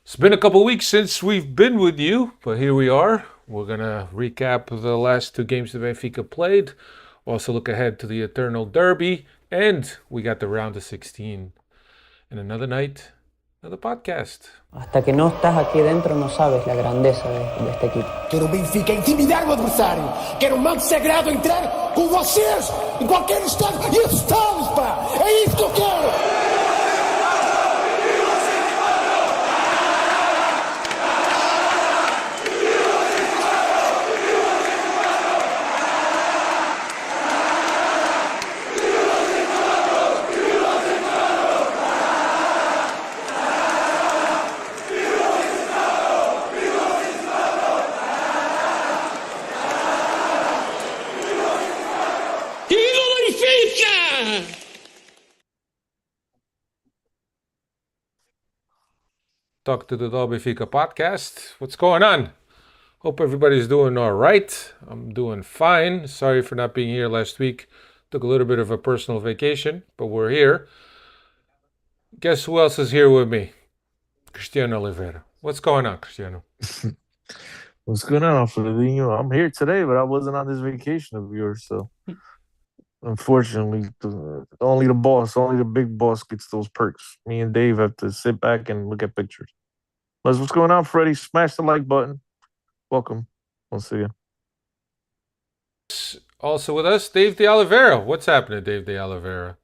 It's been a couple weeks since we've been with you, but here we are. We're going to recap the last two games that Benfica played, also look ahead to the Eternal Derby, and we got the round of 16. And another night, another podcast. Hasta que no estás aquí dentro no sabes la grandeza de este equipo. Quero o Benfica intimidar o adversário. Quero um manto sagrado entrar com vocês em qualquer estado. E esses estados, pá! É isso que eu quero! Talk to the Benfica podcast. What's going on? Hope everybody's doing all right. I'm doing fine. Sorry for not being here last week. Took a little bit of a personal vacation, but we're here. Guess who else is here with me? Cristiano Oliveira. What's going on, Cristiano? What's going on, Alfredinho? I'm here today, but I wasn't on this vacation of yours, so unfortunately, only the big boss gets those perks. Me and Dave have to sit back and look at pictures. What's going on, Freddie? Smash the like button. Welcome. We'll see you. Also with us, Dave de Oliveira. What's happening, Dave de Oliveira?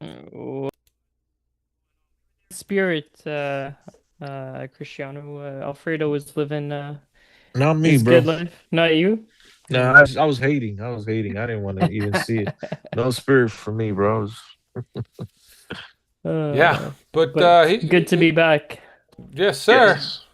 Spirit, Cristiano. Alfredo was living Not me, his bro. good life. Not you? No, I was hating. I didn't want to even see it. No spirit for me, bro. Yeah, but good to be back. Yes, sir. Yes.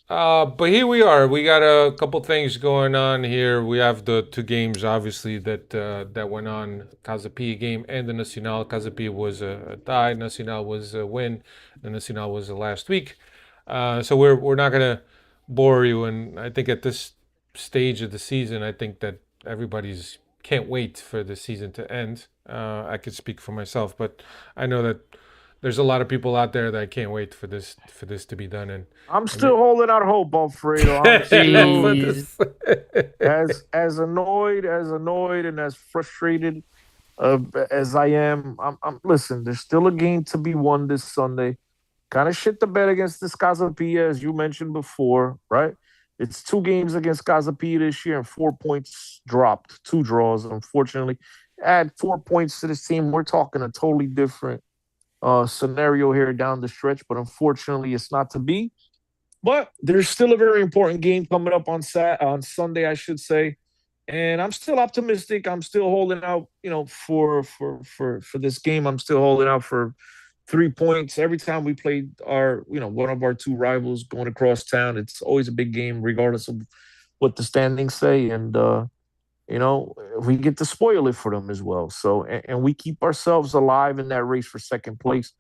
But here we are. We got a couple things going on here. We have the two games, obviously, that went on. Casa Pia game and the Nacional. Casa Pia was a tie. Nacional was a win. The Nacional was the last week. So we're not gonna bore you. And I think at this stage of the season, I think that everybody's can't wait for the season to end. I could speak for myself, but I know that there's a lot of people out there that can't wait for this to be done. And I'm still holding out hope, Alfredo. As annoyed and as frustrated as I am, I'm listen. There's still a game to be won this Sunday. Kind of shit the bed against this Casa Pia, as you mentioned before, right? It's 2 games against Casa Pia this year and 4 points dropped, 2 draws. Unfortunately, add 4 points to this team. We're talking a totally different scenario here down the stretch, but unfortunately, it's not to be. But there's still a very important game coming up on Sunday, I should say, and I'm still optimistic. I'm still holding out, for this game. I'm still holding out for 3 points every time we play one of our 2 rivals going across town. It's always a big game, regardless of what the standings say, and we get to spoil it for them as well. So, and we keep ourselves alive in that race for second place,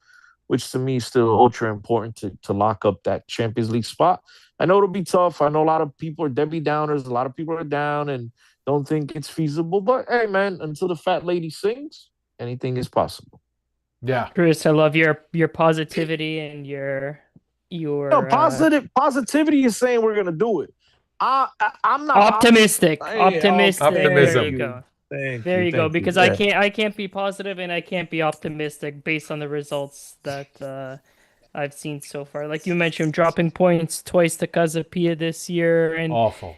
which to me is still ultra important to lock up that Champions League spot. I know it'll be tough. I know a lot of people are Debbie Downers. A lot of people are down and don't think it's feasible. But hey, man, until the fat lady sings, anything is possible. Yeah, Chris, I love your positivity and your positivity is saying we're gonna do it. I'm not optimistic. Optimism. There you go. Thank There you go. Because Yeah. I can't be positive and I can't be optimistic based on the results that I've seen so far. Like you mentioned, dropping points twice to Casa Pia this year, and awful.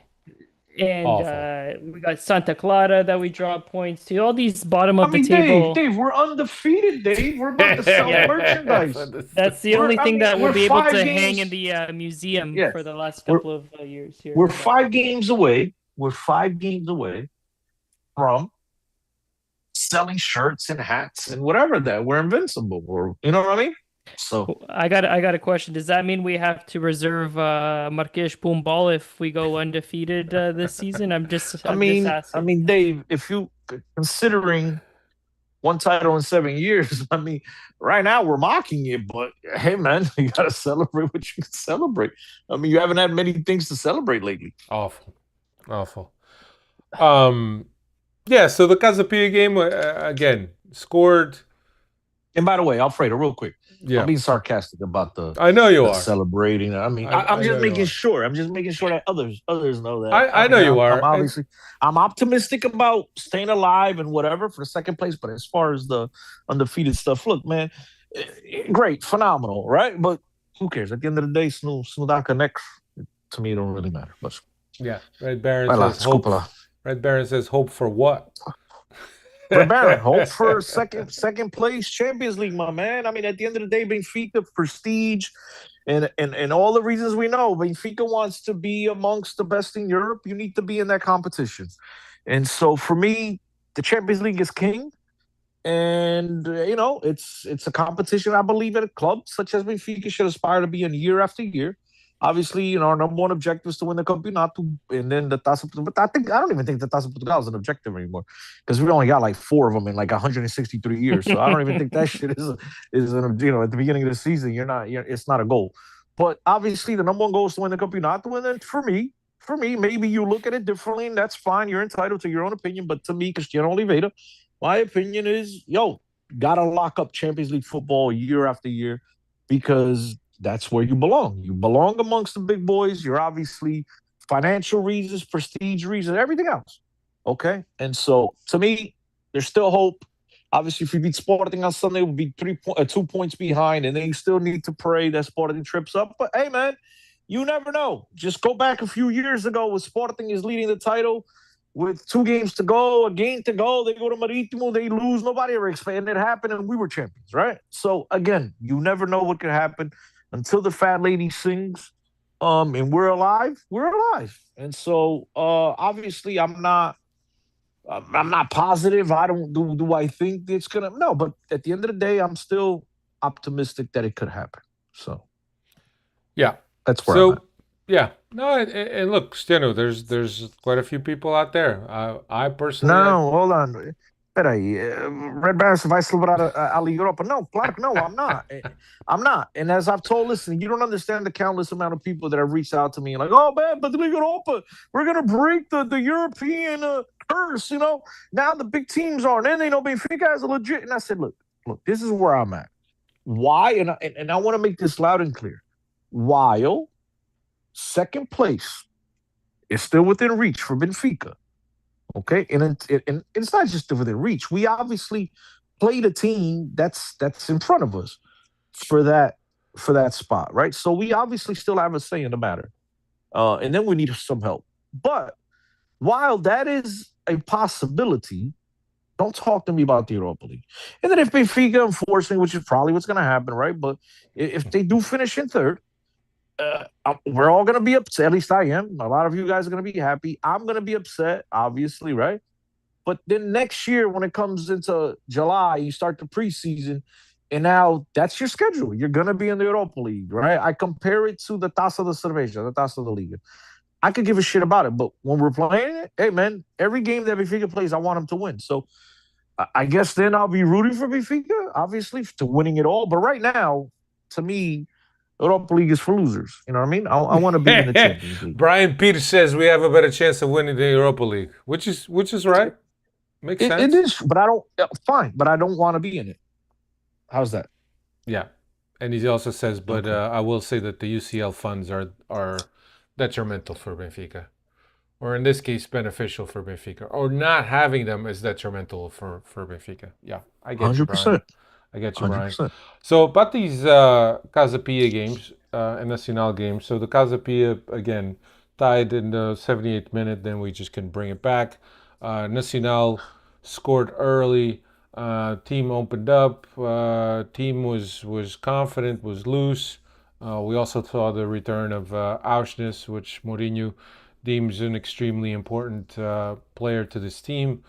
we got Santa Clara that we drop points to. All these bottom of the table. Dave, we're undefeated, Dave. We're about to sell merchandise. That's the only thing that we'll we're be able 5 to games hang in the museum Yeah. for the last couple of years here. We're 5 games away. We're 5 games away from selling shirts and hats and whatever that we're invincible. Or you know what I mean? So I got a question. Does that mean we have to reserve Marques Pumbal if we go undefeated this season? I'm just asking. Dave, if you considering 1 title in 7 years, right now we're mocking you, but hey, man, you gotta celebrate what you can celebrate. You haven't had many things to celebrate lately. Awful. Yeah. So the Casa Pia game again scored And by the way, Alfredo, real quick, I'm Yeah, being sarcastic about the I know you the are. celebrating. I mean, I'm I just know you making are. sure. I'm just making sure that others know that. I I know mean, you I'm are. And obviously I'm optimistic about staying alive and whatever for the second place. But as far as the undefeated stuff, look, man, great, phenomenal, right? But who cares? At the end of the day, Snudaka next to me, it don't really matter. But yeah, Red Baron vai lá, says hope. desculpa lá. Red Baron says hope for what? Red Baron, hope for second place Champions League, my man. I mean, at the end of the day, Benfica prestige and all the reasons we know. Benfica wants to be amongst the best in Europe. You need to be in that competition, and so for me, the Champions League is king. And it's a competition I believe at a club such as Benfica should aspire to be in year after year. Obviously, our number one objective is to win the Campeonato and then the Taça. But I don't even think the Taça Portugal is an objective anymore because we only got like four of them in like 163 years. So I don't even think that shit is at the beginning of the season. It's not a goal. But obviously, the number one goal is to win the Campeonato. And then for me, maybe you look at it differently, and that's fine. You're entitled to your own opinion. But to me, Cristiano Oliveira, my opinion is, gotta lock up Champions League football year after year because that's where you belong. You belong amongst the big boys. You're obviously financial reasons, prestige reasons, everything else. Okay. And so to me, there's still hope. Obviously, if you beat Sporting on Sunday, we'll be 2 points behind, and then you still need to pray that Sporting trips up. But hey, man, you never know. Just go back a few years ago when Sporting is leading the title with 2 games to go, a game to go. They go to Marítimo, they lose. Nobody ever expected it happened, and we were champions, right? So again, you never know what could happen until the fat lady sings. And we're alive. We're alive, and so obviously, I'm not positive. I don't do I think it's gonna no, but at the end of the day, I'm still optimistic that it could happen. So Yeah. that's where I'm at. So yeah, no, and look, Steno, there's quite a few people out there. I personally, Não, hold on. Peraí. Red Baron vai celebrar a Liga Europa. No, claro que no, I'm not. I'm not. And as I've told, listen, you don't understand the countless amount of people that have reached out to me and like, oh man, but the Liga Europa, we're gonna break the European curse. Now the big teams are, and then Benfica is a legit. And I said, look, this is where I'm at. Why? And I want to make this loud and clear. While second place is still within reach for Benfica. Okay, and it's not just within reach. We obviously played a team that's in front of us for that spot, right? So we obviously still have a say in the matter, and then we need some help. But while that is a possibility, don't talk to me about the Europa League. And then if Benfica, unfortunately, which is probably what's going to happen, right? But if they do finish in third, we're all going to be upset. At least I am. A lot of you guys are going to be happy. I'm going to be upset, obviously, right? But then next year, when it comes into July, you start the preseason, and now that's your schedule. You're going to be in the Europa League, right? I compare it to the Taça da Cerveja, the Taça da Liga. I could give a shit about it, but when we're playing it, hey, man, every game that Benfica plays, I want them to win. So I guess then I'll be rooting for Benfica, obviously, to winning it all. But right now, to me, Europa League is for losers. You know what I mean? I want to be in the Champions League. Brian Peters says we have a better chance of winning the Europa League, which is right. Makes sense. It is, but I don't. Fine, but I don't want to be in it. How's that? Yeah, and he also says, but Okay. I will say that the UCL funds are detrimental for Benfica, or in this case, beneficial for Benfica, or not having them is detrimental for Benfica. Yeah, I get you, Brian. 100%. I get you, Brian. 100%. So about these Casa Pia games and Nacional games. So the Casa Pia again tied in the 78th minute. Then we just couldn't bring it back. Nacional scored early. Team opened up. Team was confident, was loose. We also saw the return of Auschnitz, which Mourinho deems an extremely important player to this team.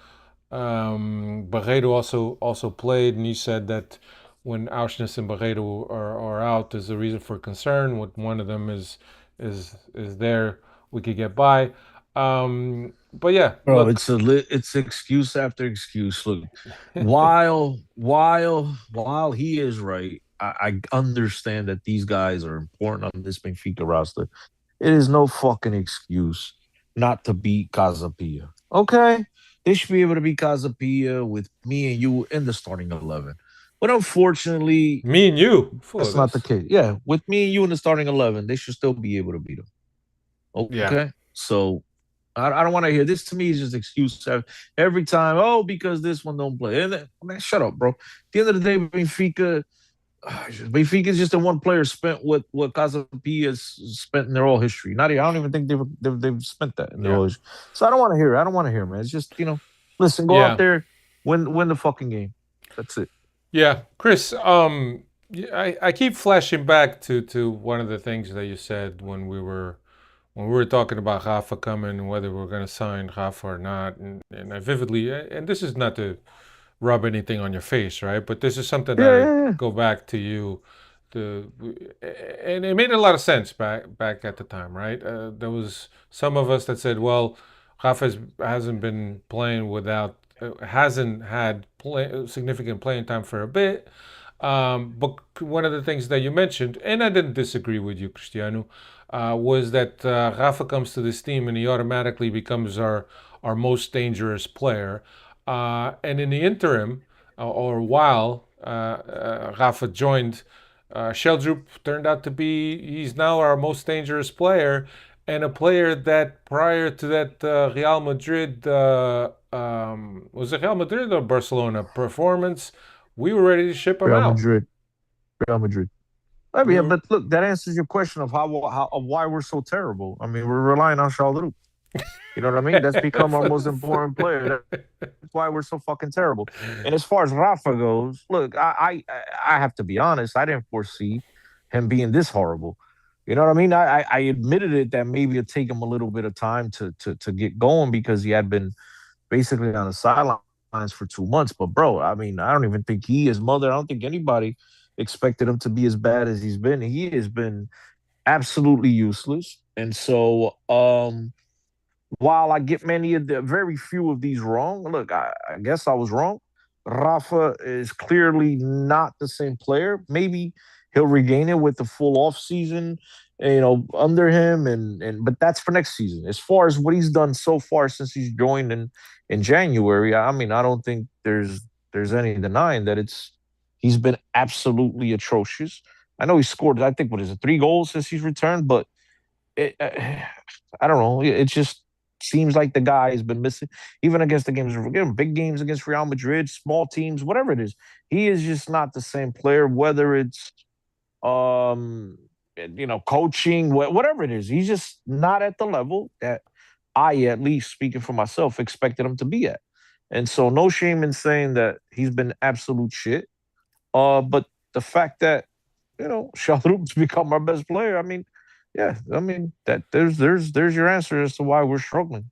Barreiro also played, and he said that when Auschwitz and Barreiro are out, there's a reason for concern. What one of them is there, we could get by. But yeah, Bro, look, it's excuse after excuse. Look, while he is right, I understand that these guys are important on this Benfica roster. It is no fucking excuse not to beat Casapia. Okay, they should be able to beat Casapia with me and you in the starting 11. But unfortunately, Me and you for that's not the this. case. Yeah, with me and you in the starting 11, they should still be able to beat them. Yeah, Okay, so I don't want to hear this. To me is just excuse every time. Oh, because this one don't play. And man, shut up, bro. At the end of the day, Benfica is just a one player spent what Casa has spent in their whole history. Not, I don't even think they've spent that in their yeah, whole history. So I don't want to hear it. I don't want to hear, man. It's just listen, go out yeah. there, win the fucking game. That's it. Yeah, Chris. I keep flashing back to one of the things that you said when we were talking about Rafa coming and whether we are going to sign Rafa or not, and I vividly, and this is not to rub anything on your face, right? But this is something that Yeah, I yeah, yeah. go back to you, to, and it made a lot of sense back at the time, right? There was some of us that said, well, Rafa hasn't been playing without, hasn't had significant playing time for a bit. But one of the things that you mentioned, and I didn't disagree with you, Cristiano, was that Rafa comes to this team and he automatically becomes our most dangerous player. And in the interim, or while Rafa joined, Sheldrup turned out to be, he's now our most dangerous player, and a player that prior to that Real Madrid, was it Real Madrid or Barcelona performance, we were ready to ship him Real out. Madrid, Real Madrid. I We mean, were, but look, that answers your question of how of why we're so terrible. I mean, we're relying on Charles. You know what I mean? That's become our most important player. That's why we're so fucking terrible. And as far as Rafa goes, look, I have to be honest. I didn't foresee him being this horrible. You know what I mean? I admitted it that maybe it'd take him a little bit of time to get going because he had been basically on the sidelines for 2 months. But bro, I mean, I don't even think his mother. I don't think anybody expected him to be as bad as he's been. He has been absolutely useless. And so, while I get many of the very few of these wrong, look, I guess I was wrong. Rafa is clearly not the same player. Maybe he'll regain it with the full off season, under him, and but that's for next season. As far as what he's done so far since he's joined in January, I mean, I don't think there's any denying that he's been absolutely atrocious. I know he scored, I think, what is it, 3 goals since he's returned, but I don't know. It just seems like the guy has been missing, even against the games, again, big games against Real Madrid, small teams, whatever it is. He is just not the same player. Whether it's coaching, whatever it is, he's just not at the level that I, at least speaking for myself, expected him to be at. And so, no shame in saying that he's been absolute shit. But the fact that Shahruk's become our best player. I mean, yeah, I mean that there's your answer as to why we're struggling.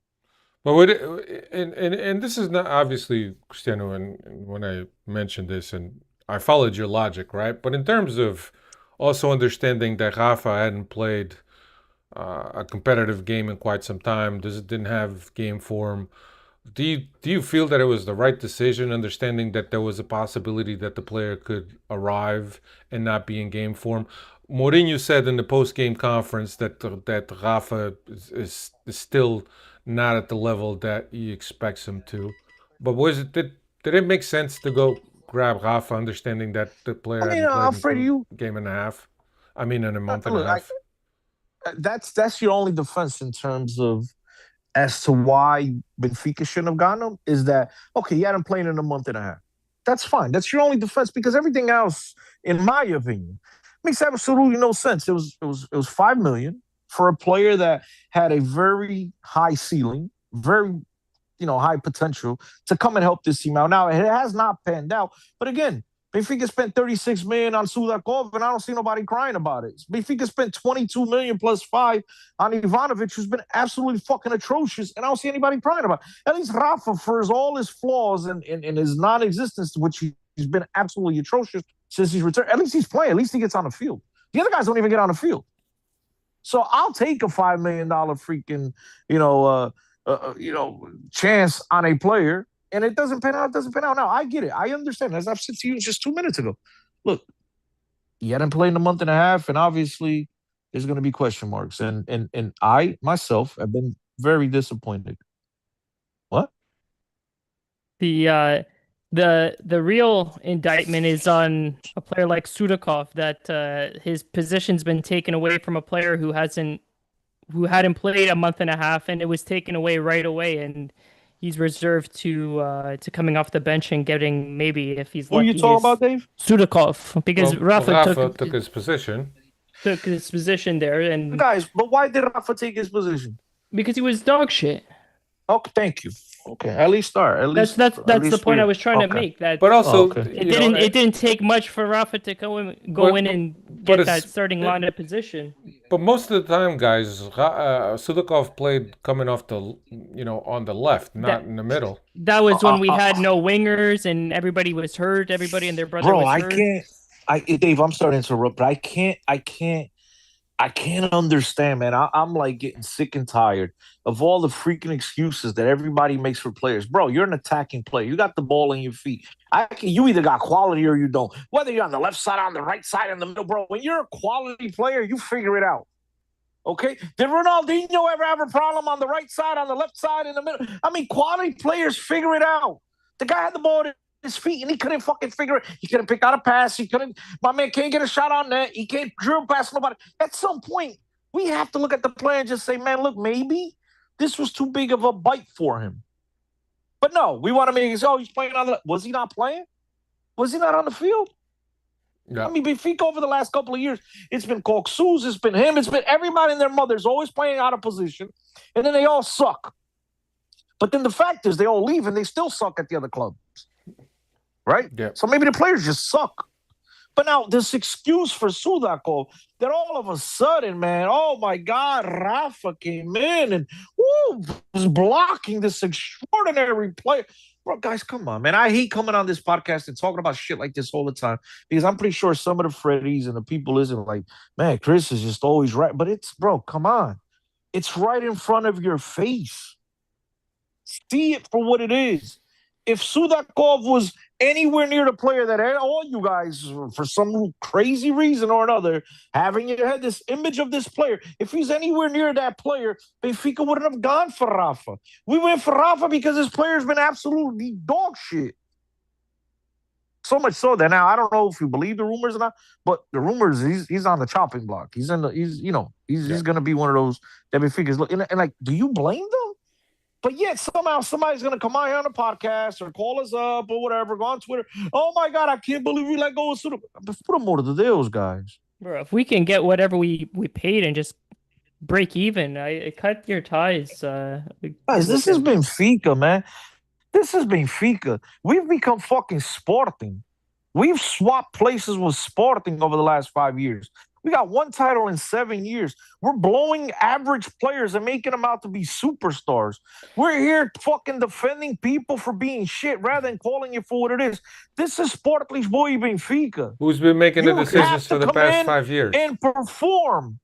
but what and this is not obviously Cristiano, and when I mentioned this, and I followed your logic, right? But in terms of also understanding that Rafa hadn't played a competitive game in quite some time, didn't have game form. Do you feel that it was the right decision, understanding that there was a possibility that the player could arrive and not be in game form? Mourinho said in the post-game conference that Rafa is still not at the level that he expects him to. But did it make sense to go grab Rafa, understanding that the player I mean, hadn't played in Alfredo, you game and a half? I mean, in a month and a look. half. That's your only defense in terms of as to why Benfica shouldn't have gotten him is that okay? He hadn't played in a month and a half. That's fine. That's your only defense because everything else, in my opinion, makes absolutely no sense. It was 5 million for a player that had a very high ceiling, very high potential to come and help this team out. Now it has not panned out, but again, Benfica spent 36 million on Sudakov, and I don't see nobody crying about it. Benfica spent 22 million plus 5 on Ivanovic, who's been absolutely fucking atrocious, and I don't see anybody crying about it. At least Rafa, for all his flaws and his non-existence, which he's been absolutely atrocious since he's returned. At least he's playing. At least he gets on the field. The other guys don't even get on the field. So I'll take a $5 million freaking, chance on a player, and it doesn't pan out. It doesn't pan out. Now I get it. I understand. As I've said to you just 2 minutes ago, look, he hadn't played in a month and a half, and obviously there's going to be question marks. And I myself have been very disappointed. What? The the real indictment is on a player like Sudakov that his position's been taken away from a player who hadn't played a month and a half, and it was taken away right away, and he's reserved to coming off the bench and getting maybe if he's Who are you lucky talking his about, Dave? Sudakov because Well, Rafa took his position. took his position there and Guys, but why did Rafa take his position? because he was dog shit. Okay, thank you. Okay, at least start. At least That's at the least point I we're- was trying to okay. make. That But also, okay. it you didn't know, it didn't take much for Rafa to go But- in and but get it's- that starting lineup position. But most of the time, guys, Sudakov played coming off the, on the left, not That- in the middle. That was when we had no wingers and everybody was hurt. Everybody and their brother Bro, was I hurt. can't. Dave, I'm sorry to interrupt, but I can't understand, man. I'm like getting sick and tired of all the freaking excuses that everybody makes for players. Bro, you're an attacking player. You got the ball in your feet. You either got quality or you don't. Whether you're on the left side, on the right side, in the middle, bro. When you're a quality player, you figure it out. Okay? Did Ronaldinho ever have a problem on the right side, on the left side, in the middle? I mean, quality players figure it out. The guy had the ball at his feet and he couldn't fucking figure it. He couldn't pick out a pass. My man can't get a shot on net. He can't drill past nobody. At some point, we have to look at the player and just say, man, look, maybe this was too big of a bite for him. But no, we want to make it, he's playing on the, was he not playing? Was he not on the field? Yeah. I mean, Benfica over the last couple of years, it's been Coxus, it's been him, it's been everybody and their mother's always playing out of position, and then they all suck. But then the fact is they all leave and they still suck at the other clubs. Right? Yeah. So maybe the players just suck. But now this excuse for Sudakov that all of a sudden, man, oh my God, Rafa came in and was blocking this extraordinary player. Bro, guys, come on, man. I hate coming on this podcast and talking about shit like this all the time because I'm pretty sure some of the Freddies and the people isn't like, man, Chris is just always right. But bro, come on. It's right in front of your face. See it for what it is. If Sudakov was anywhere near the player that all you guys, for some crazy reason or another, having in your head this image of this player, if he's anywhere near that player, Benfica wouldn't have gone for Rafa. We went for Rafa because this player's been absolutely dog shit. So much so that now I don't know if you believe the rumors or not, but the rumors he's on the chopping block. He's going to be one of those that Benfica's looking and like, do you blame them? But yet somehow somebody's going to come out here on the podcast or call us up or whatever, go on Twitter. Oh, my God, I can't believe we let go of Suda. Put a more to the deals, guys. Bro, if we can get whatever we paid and just break even, I cut your ties. Guys, this has been Benfica, man. This has been Benfica. We've become fucking Sporting. We've swapped places with Sporting over the last 5 years. We got one title in 7 years. We're blowing average players and making them out to be superstars. We're here fucking defending people for being shit rather than calling it for what it is. This is Sportlich Boy Benfica. Who's been making the You decisions have for to the come past in 5 years? and perform.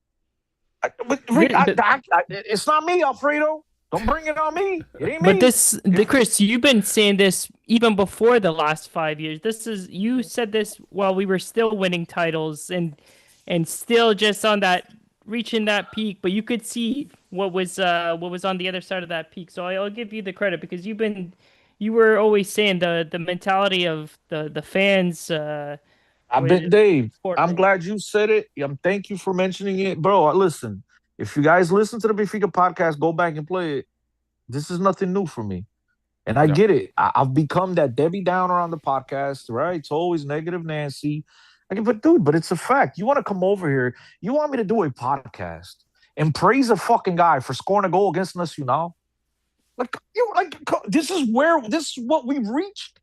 It's not me, Alfredo. Don't bring it on me. It ain't me. But Chris, you've been saying this even before the last 5 years. You said this while we were still winning titles and still just on that reaching that peak, but you could see what was on the other side of that peak. So I'll give you the credit because you were always saying the mentality of the fans. I've been Dave. important. I'm glad you said it. Thank you for mentioning it, bro. Listen, if you guys listen to the Benfica podcast, go back and play it. This is nothing new for me, and I get it. I've become that Debbie Downer on the podcast, right? It's always negative Nancy. But it's a fact. You want to come over here? You want me to do a podcast and praise a fucking guy for scoring a goal against Nacional? This is what we've reached.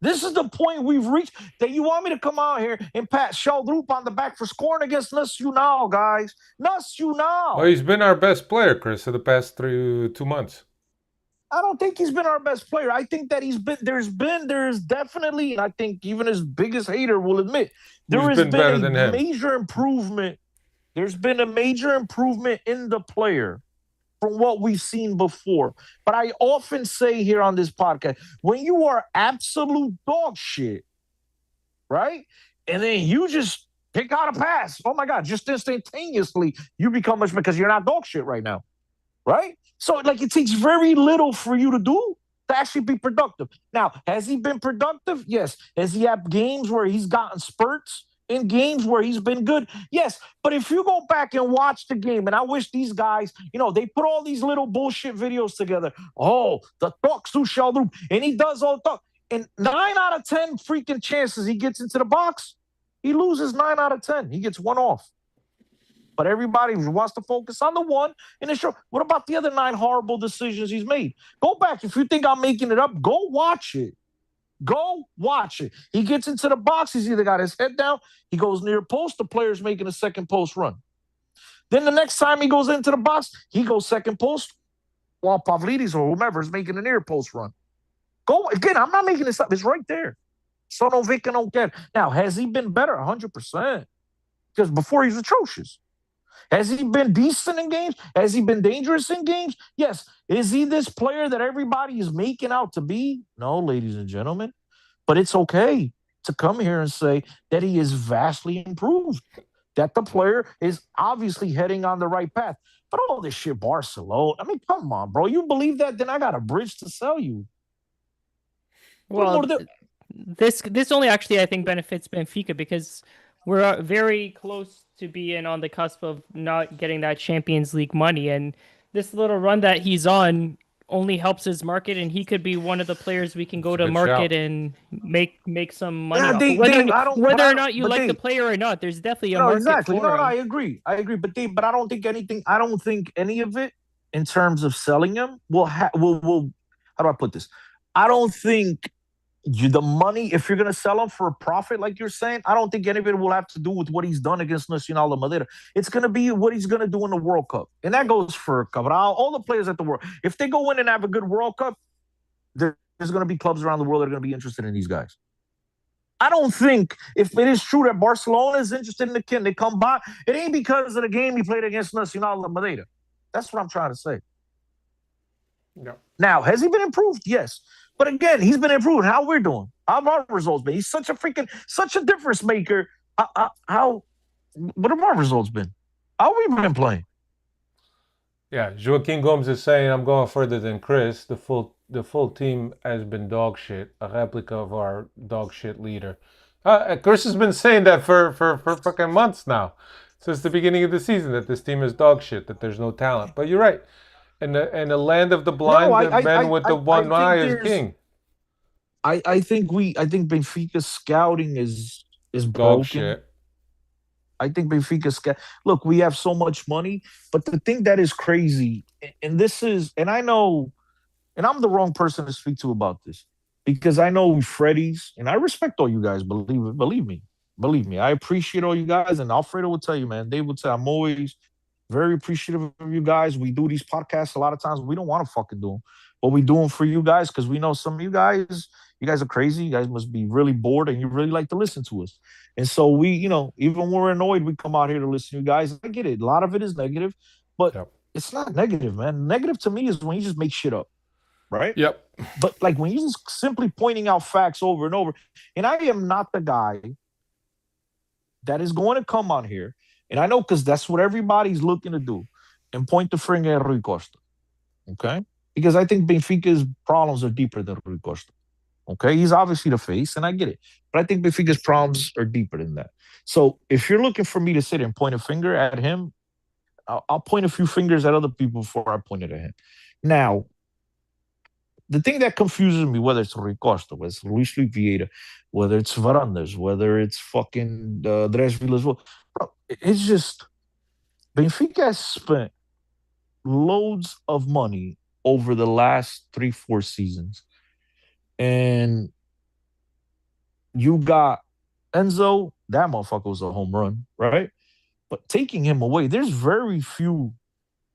This is the point we've reached that you want me to come out here and pat Sheldrup on the back for scoring against Nacional, guys. Nacional. Well, he's been our best player, Chris, for the past 2 months. I don't think he's been our best player. I think that there's definitely, and I think even his biggest hater will admit, there's been a major improvement. There's been a major improvement in the player from what we've seen before. But I often say here on this podcast, when you are absolute dog shit, right? And then you just pick out a pass. Oh my God, just instantaneously, you become much because you're not dog shit right now. Right? So, it takes very little for you to do. to actually be productive. Now, has he been productive? Yes. Has he had games where he's gotten spurts? In games where he's been good? Yes. But if you go back and watch the game, and I wish these guys, they put all these little bullshit videos together. Oh, the talks to shall do. And he does all talk. And 9 out of 10 freaking chances he gets into the box, he loses 9 out of 10. He gets one off. But everybody wants to focus on the one in the show. What about the other 9 horrible decisions he's made? Go back. If you think I'm making it up, go watch it. Go watch it. He gets into the box. He's either got his head down. He goes near post. The player's making a second post run. Then the next time he goes into the box, he goes second post while Pavlidis or whomever is making a near post run. Go again. I'm not making this up. It's right there. So no Vic and okay. Now, has he been better? 100%. Because before he was atrocious. Has he been decent in games? Has he been dangerous in games? Yes. Is he this player that everybody is making out to be? No, ladies and gentlemen. But it's okay to come here and say that he is vastly improved, that the player is obviously heading on the right path. But all this shit, Barcelona, I mean, come on, bro. You believe that? Then I got a bridge to sell you. Well, this only actually, I think, benefits Benfica because we're very close to being on the cusp of not getting that Champions League money. And this little run that he's on only helps his market, and he could be one of the players we can go to market and make some money off. Whether or not you like the player or not, there's definitely a market exactly. for him. I agree. But I don't think any of it in terms of selling him will how do I put this? I don't think the money, if you're going to sell him for a profit, like you're saying, I don't think any of it will have to do with what he's done against Nacional de Madeira. It's going to be what he's going to do in the World Cup. And that goes for Cabral, all the players at the World. If they go in and have a good World Cup, there's going to be clubs around the world that are going to be interested in these guys. I don't think, if it is true that Barcelona is interested in the kid, they come by, it ain't because of the game he played against Nacional de Madeira. That's what I'm trying to say. No. Now, has he been improved? Yes. But again, he's been improved. How we're doing? How have our results been? He's such a difference maker. What have our results been? How have we been playing? Yeah, Joaquin Gomes is saying I'm going further than Chris. The full team has been dog shit, a replica of our dog shit leader. Chris has been saying that for fucking months now, since the beginning of the season, that this team is dog shit, that there's no talent. But you're right. And the land of the blind, the men with the one eye is king. I think Benfica's scouting is Dog broken. shit. I think Benfica's look, we have so much money, but the thing that is crazy, and I know, and I'm the wrong person to speak to about this, because I know Freddy's, and I respect all you guys, believe me. I appreciate all you guys, and Alfredo will tell you, man, they will tell, I'm always very appreciative of you guys. We do these podcasts a lot of times. We don't want to fucking do them, but we do them for you guys because we know some of you guys are crazy. You guys must be really bored and you really like to listen to us. And so we, even when we're annoyed, we come out here to listen to you guys. I get it. A lot of it is negative, but It's not negative, man. Negative to me is when you just make shit up, right? Yep. But like when you're just simply pointing out facts over and over, and I am not the guy that is going to come on here. And I know because that's what everybody's looking to do, and point the finger at Rui Costa, okay? Because I think Benfica's problems are deeper than Rui Costa, okay? He's obviously the face, and I get it. But I think Benfica's problems are deeper than that. So if you're looking for me to sit and point a finger at him, I'll point a few fingers at other people before I point it at him. Now, the thing that confuses me, whether it's Rui Costa, whether it's Luis Vieira, whether it's Varandas, whether it's fucking Dres Villas, bro, it's just Benfica has spent loads of money over the last 3-4 seasons. And you got Enzo, that motherfucker was a home run, right? But taking him away, there's very few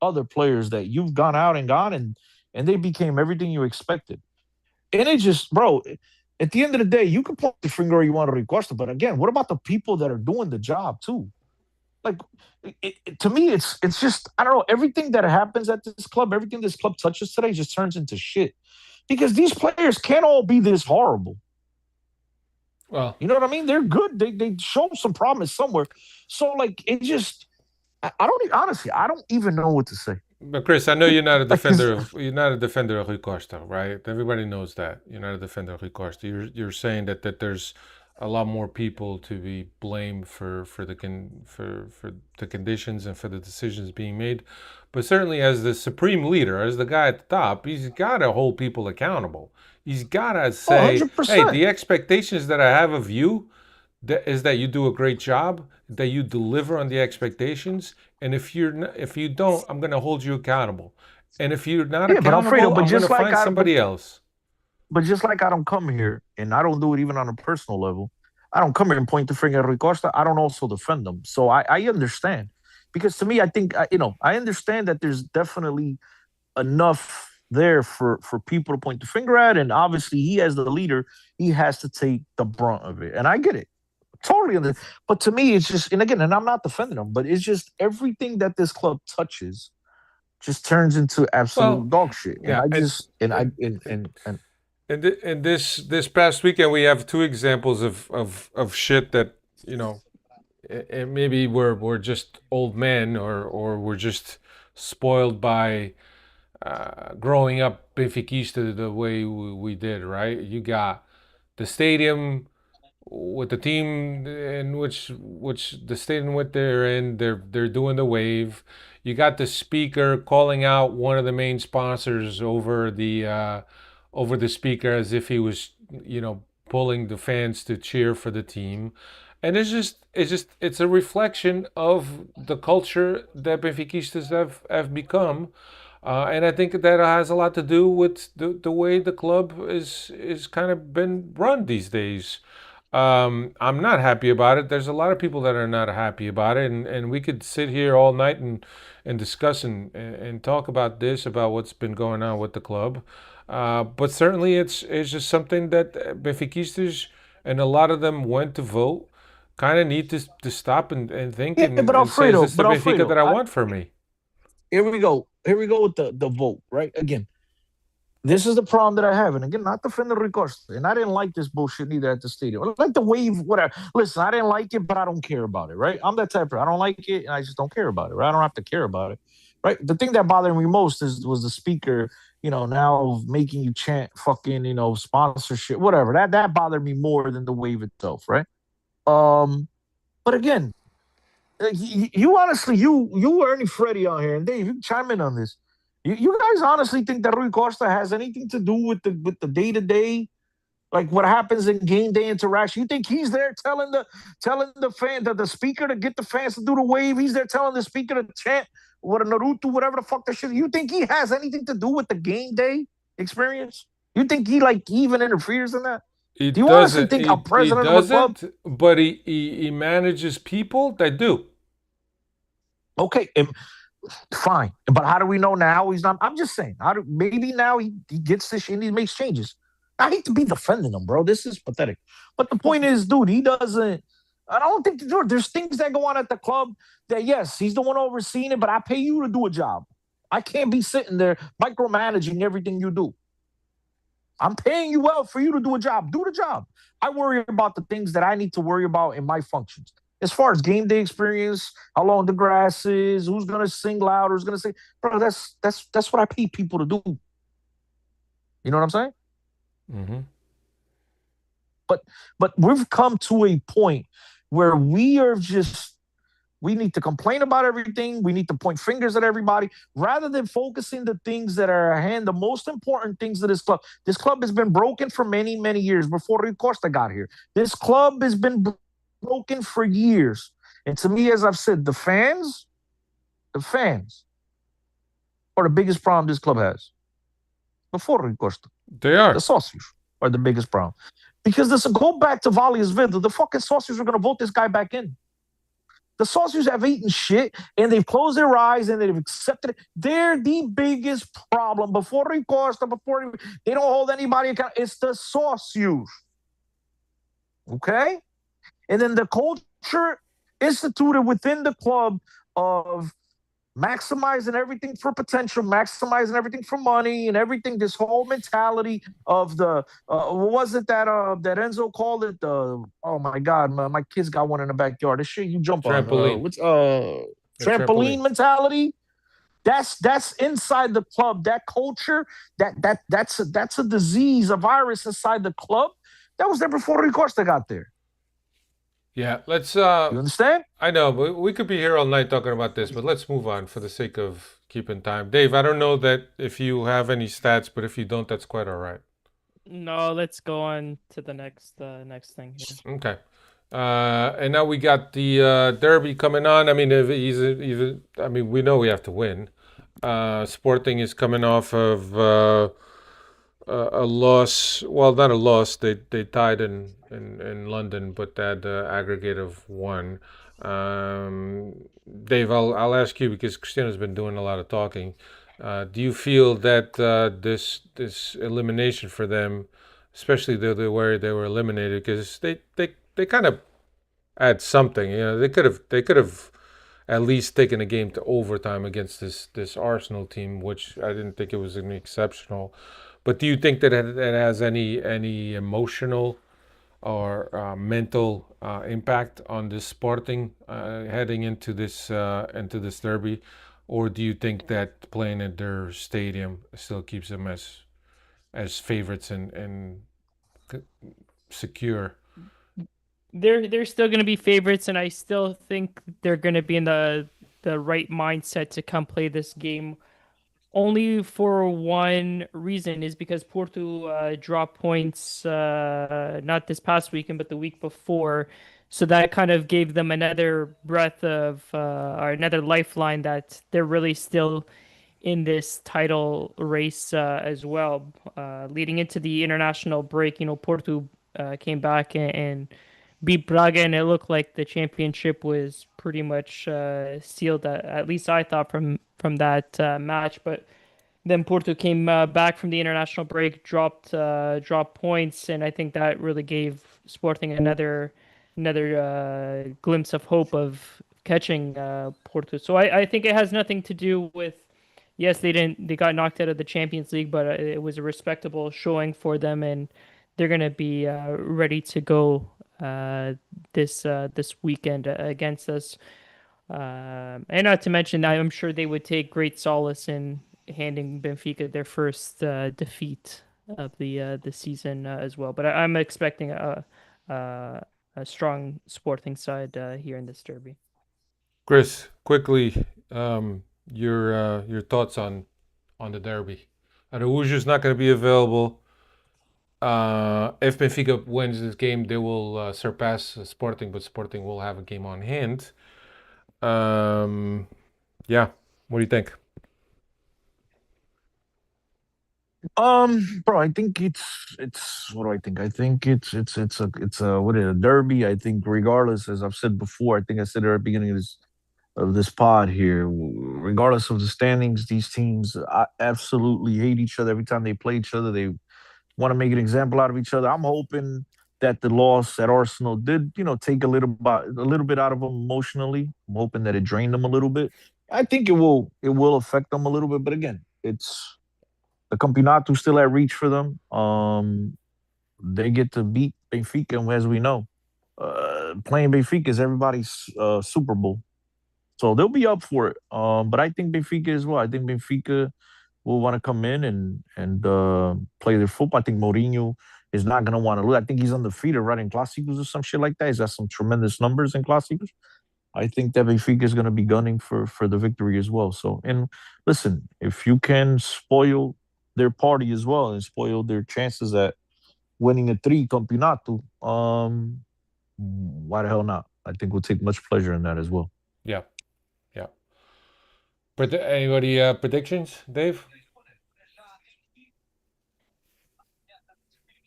other players that you've gone out and they became everything you expected. And it just, bro, at the end of the day, you can point the finger or you want to request it. But again, what about the people that are doing the job too? Like, to me, it's just, I don't know, everything that happens at this club, everything this club touches today just turns into shit. Because these players can't all be this horrible. Well, you know what I mean? They're good. They show some promise somewhere. So, like, it just, I don't even know what to say. But Chris, I know you're not a Like, defender of Rui Costa, right? Everybody knows that you're not a defender of Rui Costa. You're saying that there's a lot more people to be blamed for for the conditions and for the decisions being made. But certainly, as the supreme leader, as the guy at the top, he's got to hold people accountable. He's got to oh, say, "Hey, 100%. the expectations that I have of you is that you do a great job, that you deliver on the expectations, and if you don't, I'm going to hold you accountable. And if you're not Yeah, but Alfredo, accountable, I'm going to find somebody else." but just like I don't come here, and I don't do it even on a personal level. I don't come here and point the finger at Rui Costa. I don't also defend them. So I understand, because to me, I think I understand that there's definitely enough there for people to point the finger at, and obviously he, as the leader, he has to take the brunt of it, and I get it totally. But to me, it's just, and again, and I'm not defending him, but it's just everything that this club touches just turns into absolute Well, dog shit, and yeah, I just and and this past weekend we have two examples of shit that you know, and maybe we're just old men or we're just spoiled by growing up Benfiquista the way we did, right? You got the stadium with the team in which the stadium what they're in, they're doing the wave. You got the speaker calling out one of the main sponsors over the speaker as if he was, pulling the fans to cheer for the team. And it's a reflection of the culture that Benfiquistas have become. And I think that has a lot to do with the way the club is kind of been run these days. I'm not happy about it. There's a lot of people that are not happy about it, and we could sit here all night and discuss and talk about this, about what's been going on with the club. But certainly, it's just something that Benfiquistas and a lot of them went to vote kind of need to stop and think yeah, and say, is this the Benfica that I want for me? here we go. Here we go with the vote, right? Again, this is the problem that I have. And again, not defending Rui Costa. And I didn't like this bullshit neither at the stadium. I like the wave, whatever. Listen, I didn't like it, but I don't care about it, right? I'm that type of person. I don't like it, and I just don't care about it, right? I don't have to care about it, right? The thing that bothered me most was the speaker, now making you chant fucking, sponsorship, whatever. That bothered me more than the wave itself, right? Um, but again, you honestly, you Ernie Freddie on here, and Dave, you chime in on this. You guys honestly think that Rui Costa has anything to do with the day to day, like what happens in game day interaction? You think he's there telling the fan, the speaker, to get the fans to do the wave? He's there telling the speaker to chant what a Naruto, whatever the fuck that shit. You think he has anything to do with the game day experience? You think he even interferes in that? He Do you honestly doesn't. think a He president of a club? doesn't. But he manages people that do. Okay, fine, but how do we know now he's not? I'm just saying. Maybe now he gets this shit and he makes changes. I hate to be defending him, bro. This is pathetic. But the point is, dude, he doesn't. I don't think there's things that go on at the club that, yes, he's the one overseeing it, but I pay you to do a job. I can't be sitting there micromanaging everything you do. I'm paying you well for you to do a job. Do the job. I worry about the things that I need to worry about in my functions. As far as game day experience, how long the grass is, who's gonna sing loud, who's gonna sing, bro. That's what I pay people to do. You know what I'm saying? Mm-hmm. But we've come to a point where we need to complain about everything. We need to point fingers at everybody rather than focusing the things that are at hand, the most important things of this club. This club has been broken for many, many years before Rui Costa got here. This club has been broken for years. And to me, as I've said, the fans are the biggest problem this club has. Before Rui Costa. They are. The sócios are the biggest problem. Because listen, go back to Valia's Vida. The fucking sócios are going to vote this guy back in. The sócios have eaten shit and they've closed their eyes and they've accepted it. They're the biggest problem. Before Rui Costa, they don't hold anybody accountable. It's the sócios. Okay? And then the culture instituted within the club of maximizing everything for potential, maximizing everything for money, and everything. This whole mentality of the what was it that Enzo called it? The Oh my God, my kids got one in the backyard. This shit you jump Trampoline. on. What's A trampoline mentality? That's inside the club. That culture, that's a disease, a virus inside the club. That was there before Rui Costa got there. Yeah, let's. You understand? I know, but we could be here all night talking about this, but let's move on for the sake of keeping time. Dave, I don't know that if you have any stats, but if you don't, that's quite all right. No, let's go on to the next thing here. Okay. And now we got the Derby coming on. I mean, if he's I mean, we know we have to win. Sporting is coming off of a loss. Well, not a loss. They tied in London, but that aggregate of one. Dave, I'll ask you because Christina's been doing a lot of talking. Do you feel that this elimination for them, especially the way they were eliminated, because they kind of add something. You know, they could have at least taken a game to overtime against this Arsenal team, which I didn't think it was an exceptional. But do you think that it has any emotional or mental impact on this Sporting heading into this derby, or do you think that playing at their stadium still keeps them as favorites and secure? They're still going to be favorites, and I still think they're going to be in the right mindset to come play this game. Only for one reason is because Porto dropped points not this past weekend, but the week before. So that kind of gave them another breath of or another lifeline that they're really still in this title race as well. Leading into the international break, Porto came back and beat Braga, and it looked like the championship was pretty much sealed. At least I thought from that match, but then Porto came back from the international break, dropped points, and I think that really gave Sporting another glimpse of hope of catching Porto. So I think it has nothing to do with. Yes, they got knocked out of the Champions League, but it was a respectable showing for them, and they're gonna be ready to go this weekend against us. And not to mention, I'm sure they would take great solace in handing Benfica their first defeat of the season as well. But I'm expecting a strong Sporting side here in this derby. Chris, quickly, your thoughts on the derby. Araújo's not going to be available. If Benfica wins this game, they will surpass Sporting, but Sporting will have a game on hand. Um, yeah, what do you think? Bro, I think it's what do I think? I think it's a what is it, a derby. I think regardless, as I've said before, I think I said at the beginning of this pod here, regardless of the standings, these teams absolutely hate each other every time they play each other. They want to make an example out of each other. I'm hoping that the loss at Arsenal did, take a little bit out of them emotionally. I'm hoping that it drained them a little bit. I think it will affect them a little bit, but again, it's the Campeonato still at reach for them. They get to beat Benfica, and as we know, playing Benfica is everybody's Super Bowl, so they'll be up for it. But I think Benfica as well. I think Benfica will want to come in and play their football. I think Mourinho is not going to want to lose. I think he's undefeated right in Clásicos or some shit like that. He's got some tremendous numbers in Clásicos. I think that Benfica is going to be gunning for the victory as well. So, and listen, if you can spoil their party as well and spoil their chances at winning a three campeonato, why the hell not? I think we'll take much pleasure in that as well. Yeah, yeah. But anybody predictions, Dave?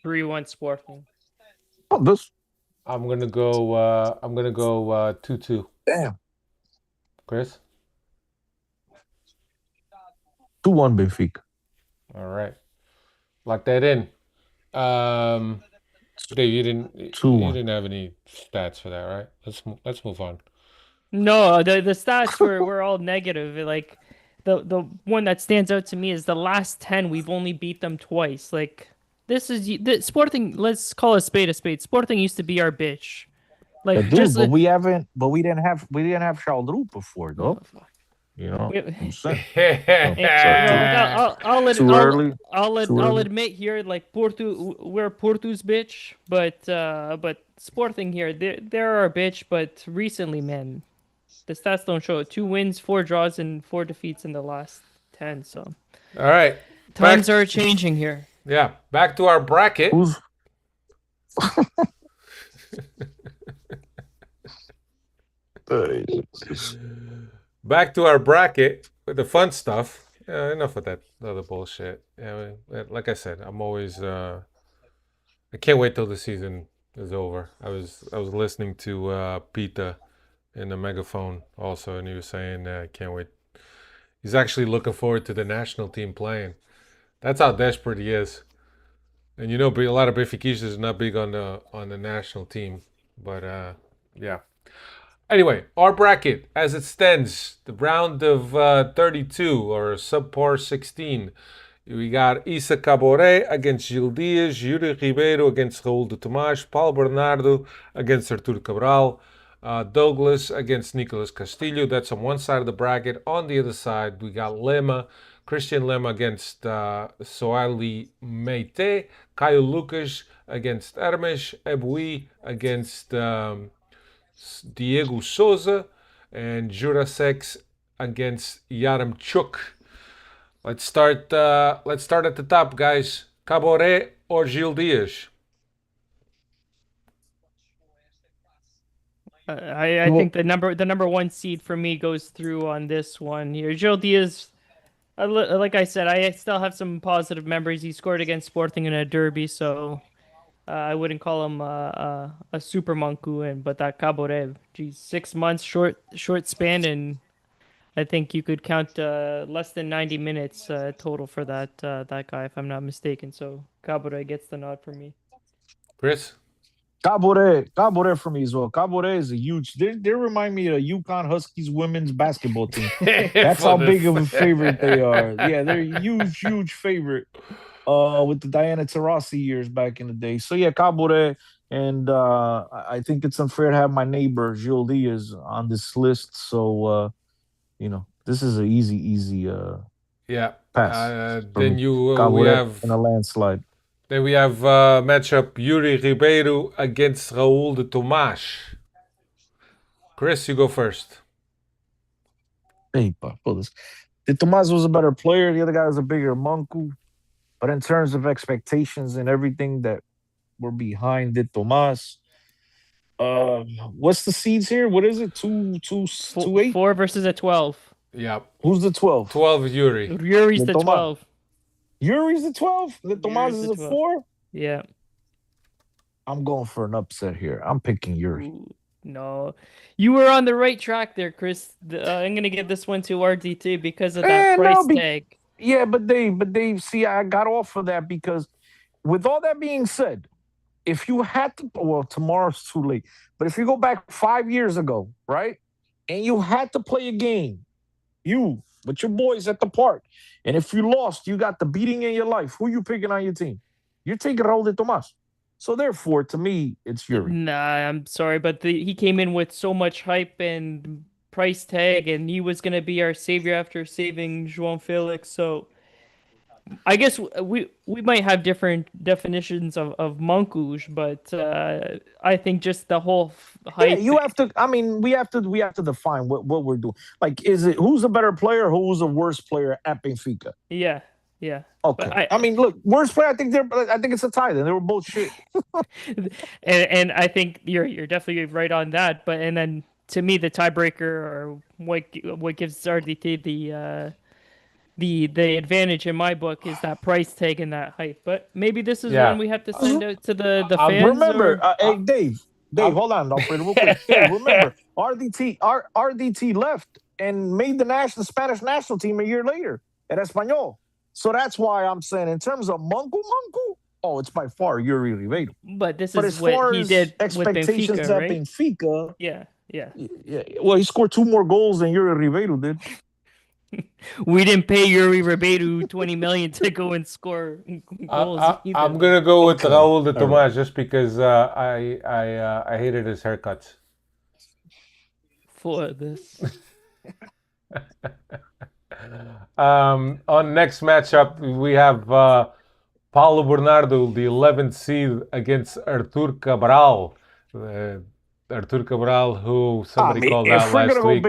3-1 Sporting. Oh, this I'm gonna go. I'm gonna go 2-2. damn Chris. 2-1 Benfica. All right, lock that in. Dave, you didn't. You 2-1. didn't have any stats for that, right? Let's move on. No, the stats were all negative. Like the one that stands out to me is the last 10 we've only beat them twice. Like this is the Sporting. Let's call a spade a spade. Sporting used to be our bitch. Yeah, Like dude, just but we haven't. But we didn't have Charles Roux before, oh, though. fuck. You know, We- I'm saying. well, like Too early. Too I'll early. admit here, like we're Porto's bitch, but Sporting here, they're our bitch. But recently, man, the stats don't show it. 2 wins, 4 draws, and 4 defeats in the last 10. So All right. times Back. are changing here. Yeah. Back to our bracket. Who's Back to our bracket with the fun stuff. Enough of that other bullshit. Like I said, I'm always. I can't wait till the season is over. I was listening to Pita in the megaphone also, and he was saying, I can't wait. He's actually looking forward to the national team playing. That's how desperate he is. And a lot of Benfiquistas is not big on the national team, but yeah. Anyway, our bracket as it stands, the round of 32 or subpar 16. We got Isa Caboret against Gil Dias, Yuri Ribeiro against Raul de Tomás, Paulo Bernardo against Arturo Cabral, Douglas against Nicolas Castillo. That's on one side of the bracket. On the other side, we got Christian Lema against Soali Meite, Caio Lucas against Hermes, Ebui against Diego Souza, and Jurasex against Yaramchuk. Let's start. Let's start at the top, guys. Caboret or Gil Dias? I think the number one seed for me goes through on this one here. Gil Diaz, like I said, I still have some positive memories. He scored against Sporting in a derby, so I wouldn't call him a super Manco, but that Caboret, geez, 6 months, short span, and I think you could count less than 90 minutes total for that guy, if I'm not mistaken. So Caboret gets the nod for me. Chris? Caboret for me as well. Caboret is a huge. They remind me of the UConn Huskies women's basketball team. That's how big of a favorite they are. Yeah, they're a huge favorite. With the Diana Taurasi years back in the day. So yeah, Caboret, and I think it's unfair to have my neighbor Gil Diaz on this list. So this is an easy Yeah. pass. For Then me. we Caboret have in a landslide. then we have matchup Yuri Ribeiro against Raul de Tomás. Chris, you go first. Hey, this. The Tomas was a better player. The other guy was a bigger Manco. But in terms of expectations and everything that were behind it, Tomas. What's the seeds here? What is it? 2-8? 4 versus a 12. Yeah. Who's the 12? 12 Yuri. Yuri's the Tomas. 12. Yuri's the 12? The Tomas Yuri's is the the 12. 4? Yeah. I'm going for an upset here. I'm picking Yuri. Ooh, no, you were on the right track there, Chris. I'm gonna give this one to RDT because of that price tag. Yeah, but Dave, see, I got off of that because with all that being said, if you had to, well, tomorrow's too late, but if you go back 5 years ago, right, and you had to play a game, you with your boys at the park, and if you lost, you got the beating in your life. Who you picking on your team? You're taking Raul de Tomas. So therefore, to me, it's Yuri. Nah, I'm sorry, but he came in with so much hype and price tag, and he was gonna be our savior after saving João Felix. So I guess we might have different definitions of Monkush, but I think just the whole hype. Yeah, you have to. I mean, we have to define what we're doing. Like, is it who's a better player, who's a worse player at Benfica? Yeah. Okay. I mean, look, worst player. I think it's a tie. Then they were both shit. and I think you're definitely right on that. But and then to me, the tiebreaker or what gives RDT the advantage in my book is that price tag and that hype. But maybe this is one we have to send out to the fans. Remember, hey Dave, hold on, Alfredo, real quick. Dave, remember, RDT left and made the Spanish national team a year later at Español. So that's why I'm saying, in terms of Manco, oh, it's by far Yuri Ribeiro. But this But is as what far he as did with expectations Benfica, at right? Benfica, Yeah. Well, he scored 2 more goals than Yuri Ribeiro did. We didn't pay Yuri Ribeiro 20 million to go and score goals. I'm gonna go with Raul de Tomás right. just because I hated his haircuts. For this. On next matchup, we have Paulo Bernardo, the 11th seed, against Artur Cabral. Artur Cabral, who I somebody mean, called out last week.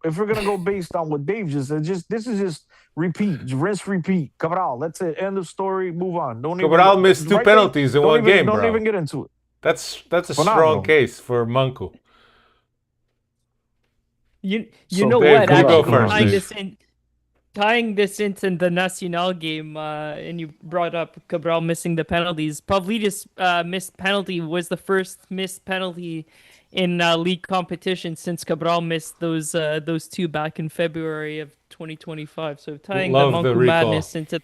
if we're gonna go based on what Dave just said, this is just repeat, rinse, repeat. Cabral, that's it. End of story. Move on. Don't even Cabral missed two right there, penalties in one game, don't bro. even get into it. That's a strong Phenomenal. case for Manco. You So, know Dave, what? you go Actually, first, tying Dave. this in, tying this into the Nacional game, and you brought up Cabral missing the penalties. Pavlidis missed penalty was the first missed penalty in league competition since Cabral missed those two back in February of 2025. So tying the Love the Manco recall. madness into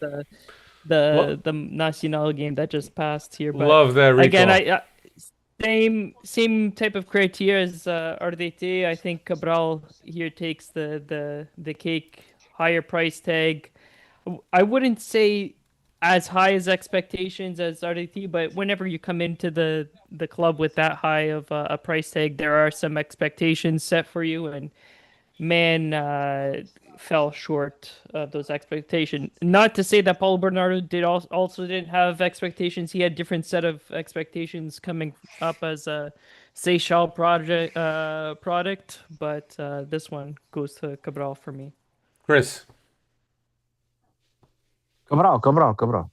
the Nacional game that just passed here. But Love that recall. again, same type of criteria as Ardete. I think Cabral here takes the cake. Higher price tag. I wouldn't say as high as expectations as Ardete, but whenever you come into the club with that high of a price tag, there are some expectations set for you, and man fell short of those expectations. Not to say that Paulo Bernardo also didn't have expectations. He had different set of expectations coming up as a Seychelles product, but this one goes to Cabral for me. Chris. Cabral.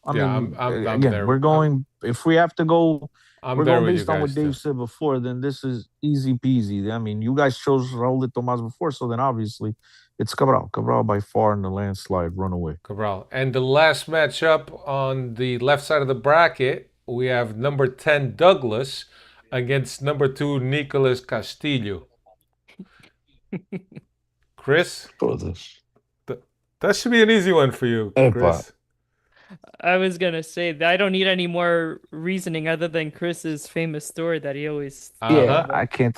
I Yeah, mean, I'm again, there. we're going. If we have to go, I'm we're there going with you based on what guys, Dave too. said before. Then this is easy peasy. I mean, you guys chose Raul de Tomas before, so then obviously it's Cabral. Cabral by far in the landslide runaway. Cabral. And the last matchup on the left side of the bracket, we have number 10 Douglas against number 2 Nicolas Castillo. Chris, that should be an easy one for you, Chris. I was gonna say that I don't need any more reasoning other than Chris's famous story that he always. Yeah, I can't.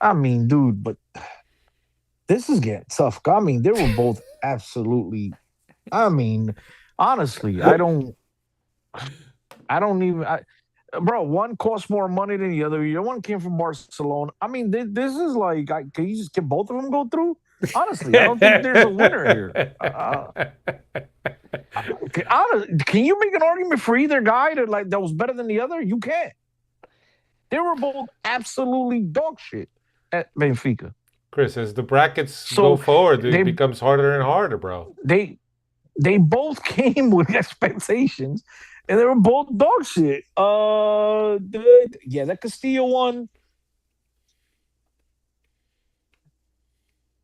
I mean, dude, but this is getting tough. I mean, they were both absolutely. I mean, honestly, I don't even. Bro, one costs more money than the other. The other one came from Barcelona. I mean, this is like, can you just get both of them go through? Honestly, I don't think there's a winner here. Can you make an argument for either guy that was better than the other? You can't. They were both absolutely dog shit at Benfica. Chris, as the brackets go forward, it becomes harder and harder, bro. They both came with expectations, and they were both dog shit. That Castillo one.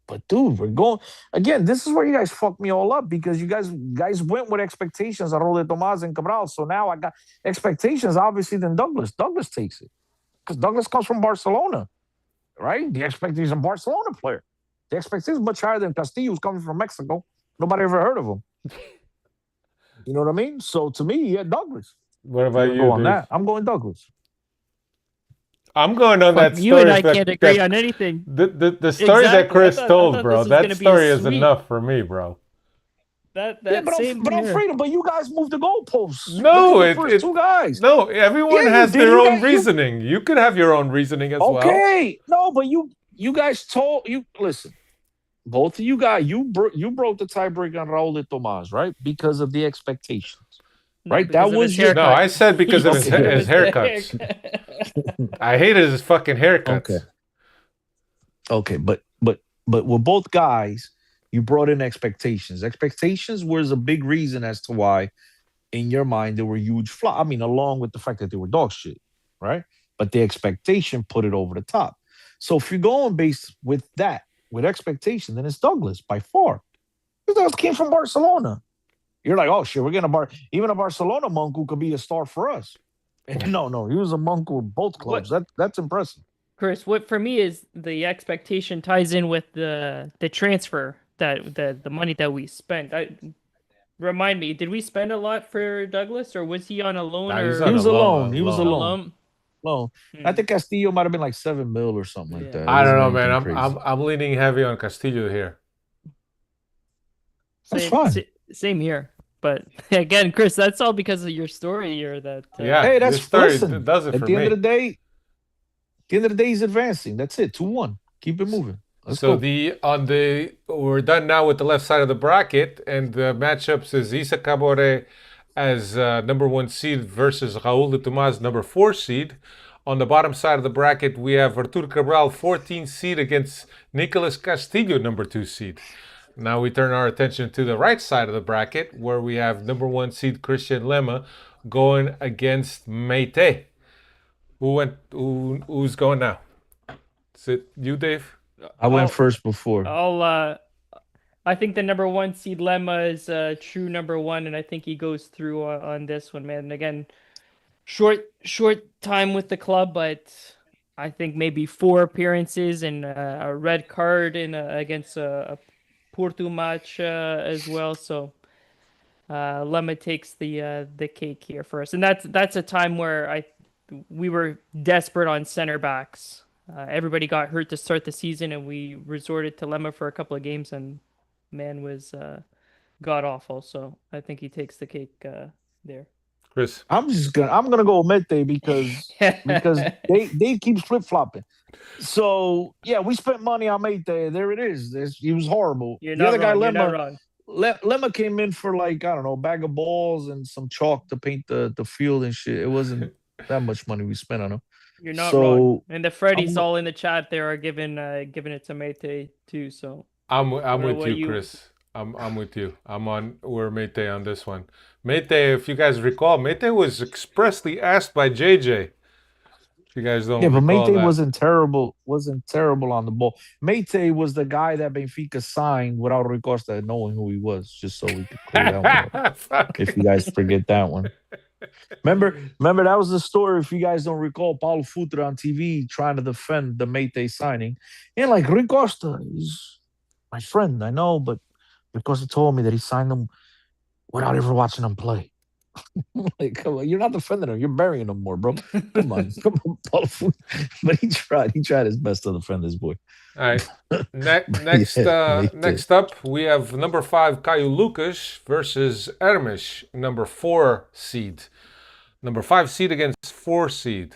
But dude, we're going again. This is where you guys fucked me all up because you guys went with expectations on Raul de Tomas and Cabral. So now I got expectations, obviously, than Douglas. Douglas takes it because Douglas comes from Barcelona, right? The expectation of Barcelona player. The expectation is much higher than Castillo, who's coming from Mexico. Nobody ever heard of him. You know what I mean? So to me, yeah, Douglas. What about you, on that? I'm going Douglas. I'm going on that story. You and I can't agree on anything. The story that Chris told, bro. That story is enough for me, bro. But Alfredo, but you guys moved the goalposts. No, it's two guys. No, everyone has their own reasoning. You could have your own reasoning as well. Okay, no, but you guys listen. Both of you guys, you broke the tiebreaker on Raul de Tomas, right? Because of the expectations. Right, that was your. No, I said because of his haircuts. I hated his fucking haircuts. Okay, but with both guys, you brought in expectations. Expectations was a big reason as to why, in your mind, they were huge flop. I mean, along with the fact that they were dog shit, right? But the expectation put it over the top. So if you're going based with that, with expectation, then it's Douglas by far. Because Douglas came from Barcelona. You're like, oh shit, we're gonna even a Barcelona monk who could be a star for us. No, he was a monk with both clubs. That's impressive. Chris, what for me is the expectation ties in with the transfer that the money that we spent. Remind me, did we spend a lot for Douglas, or was he on a loan? He was alone. He was alone. I think Castillo might have been like 7 mil or something like that. I don't know, man. I'm leaning heavy on Castillo here. That's fine. Same here. But again, Chris, that's all because of your story here. Hey, that's story listen, does it at for the me. end of the day, he's advancing. That's it. 2-1. Keep it moving. Let's So go. we're done now with the left side of the bracket, and the matchups is Isa Cabore as number 1 seed versus Raul de Tomas, number 4 seed. On the bottom side of the bracket, we have Artur Cabral, 14th seed against Nicolas Castillo, number 2 seed. Now we turn our attention to the right side of the bracket, where we have number 1 seed Christian Lema going against Meite. Who's going now? Is it you, Dave? I went I'll, first before. I think the number 1 seed Lemma is a true number 1, and I think he goes through on this one, man. And again, short time with the club, but I think maybe 4 appearances and a red card in against a Porto match as well. So Lemma takes the cake here for us, and that's a time where we were desperate on center backs. Everybody got hurt to start the season, and we resorted to Lemma for a couple of games, and man was god awful. So I think he takes the cake there. Chris. I'm gonna go Mete because they keep flip flopping. So yeah, we spent money on Mete. There it is. He was horrible. You're The not other guy, wrong. You're not wrong. Lemma came in for like, I don't know, a bag of balls and some chalk to paint the field and shit. It wasn't that much money we spent on him. You're not wrong. So And the Freddies I'm all in the chat there are giving it to Mete too. So I'm know with what you, you- Chris. I'm with you. We're Mete on this one. Mete, if you guys recall, Mete was expressly asked by JJ. If you guys don't yeah, but recall Mete that. wasn't terrible on the ball. Mete was the guy that Benfica signed without Ricosta knowing who he was, just so we could clear that one up. Fuck. If you guys forget that one. Remember that was the story. If you guys don't recall, Paulo Futre on TV trying to defend the Mete signing, and like Rui Costa is my friend, I know, but Ricosta told me that he signed him without ever watching him play. Like, come on, you're not defending him, you're burying him more, bro. Come on, Paulo Futre. But he tried his best to defend this boy. All right. Next, Yeah, Mete. next up, we have number 5 Caio Lucas versus Hermes, number 4 seed. Number 5 seed against 4 seed.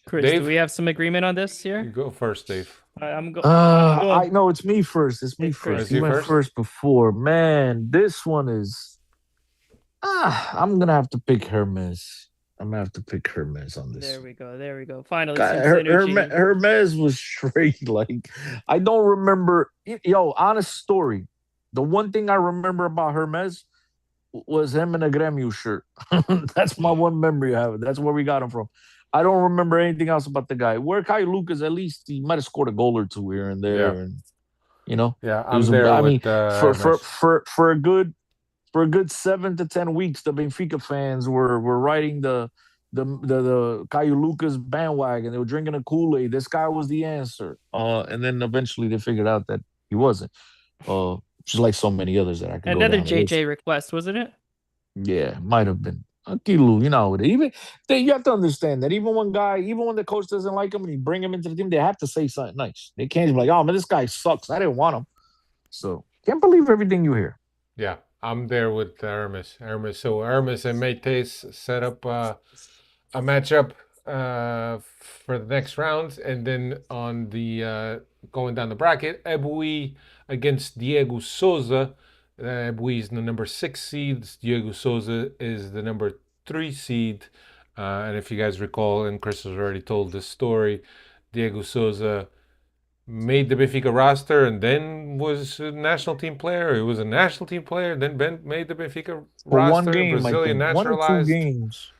Chris, Dave? do we have some agreement on this You here? go first, Dave. I'm going. I know it's me first. It's me It's Chris. first. Is He you went first? first before. Man, this one is. I'm gonna have to pick Hermes. I'm gonna have to pick Hermes on this. There we go. There we go. Finally, God, some synergy. Hermes was straight. Like, I don't remember. Yo, honest story. The one thing I remember about Hermes was him in a Grêmio shirt. That's my one memory I have. That's where we got him from. I don't remember anything else about the guy. Where Kai Lucas, at least he might have scored a goal or two here and there, Yeah. and you know, Yeah, it I'm was. there I mean, with for Hermes. a good 7 to 10 weeks, the Benfica fans were riding the Caio Lucas bandwagon. They were drinking a Kool-Aid. This guy was the answer. And then eventually they figured out that he wasn't. Just like so many others that I could Another go down the list. JJ request, wasn't it? Yeah, might have been. Akilu, you know, you have to understand that even when the coach doesn't like him and he bring him into the team, they have to say something nice. They can't be like, oh man, this guy sucks. I didn't want him. So can't believe everything you hear. Yeah, I'm there with Hermes. So Hermes and Metes set up a matchup for the next round, and then on the going down the bracket, Ebui against Diego Souza. Ebui is the number 6 seed. Diego Souza is the number 3 seed. And if you guys recall, and Chris has already told this story, Diego Souza made the Benfica roster and then was a national team player. He was a national team player, then made the Benfica For roster, one game, Brazilian I think. 1 or 2 naturalized. games.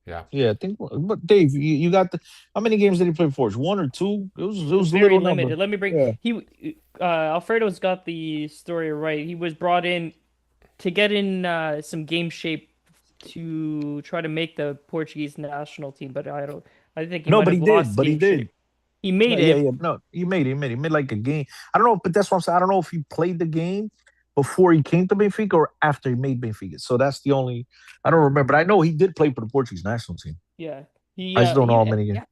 Yeah. Yeah, I think. But Dave, you got how many games did he play for? 1 or 2? It was a Very little limited. number. Let me bring Alfredo's got the story right. He was brought in to get in some game shape to try to make the Portuguese national team, but I think he No, might but have he did. lost But he game did. shape. He made Yeah, it. yeah. No, he made it. He made like a game. I don't know, but that's what I'm saying. I don't know if he played the game before he came to Benfica or after he made Benfica. So that's the only. I don't remember. But I know he did play for the Portuguese national team. Yeah. He I just don't know how many games. yeah,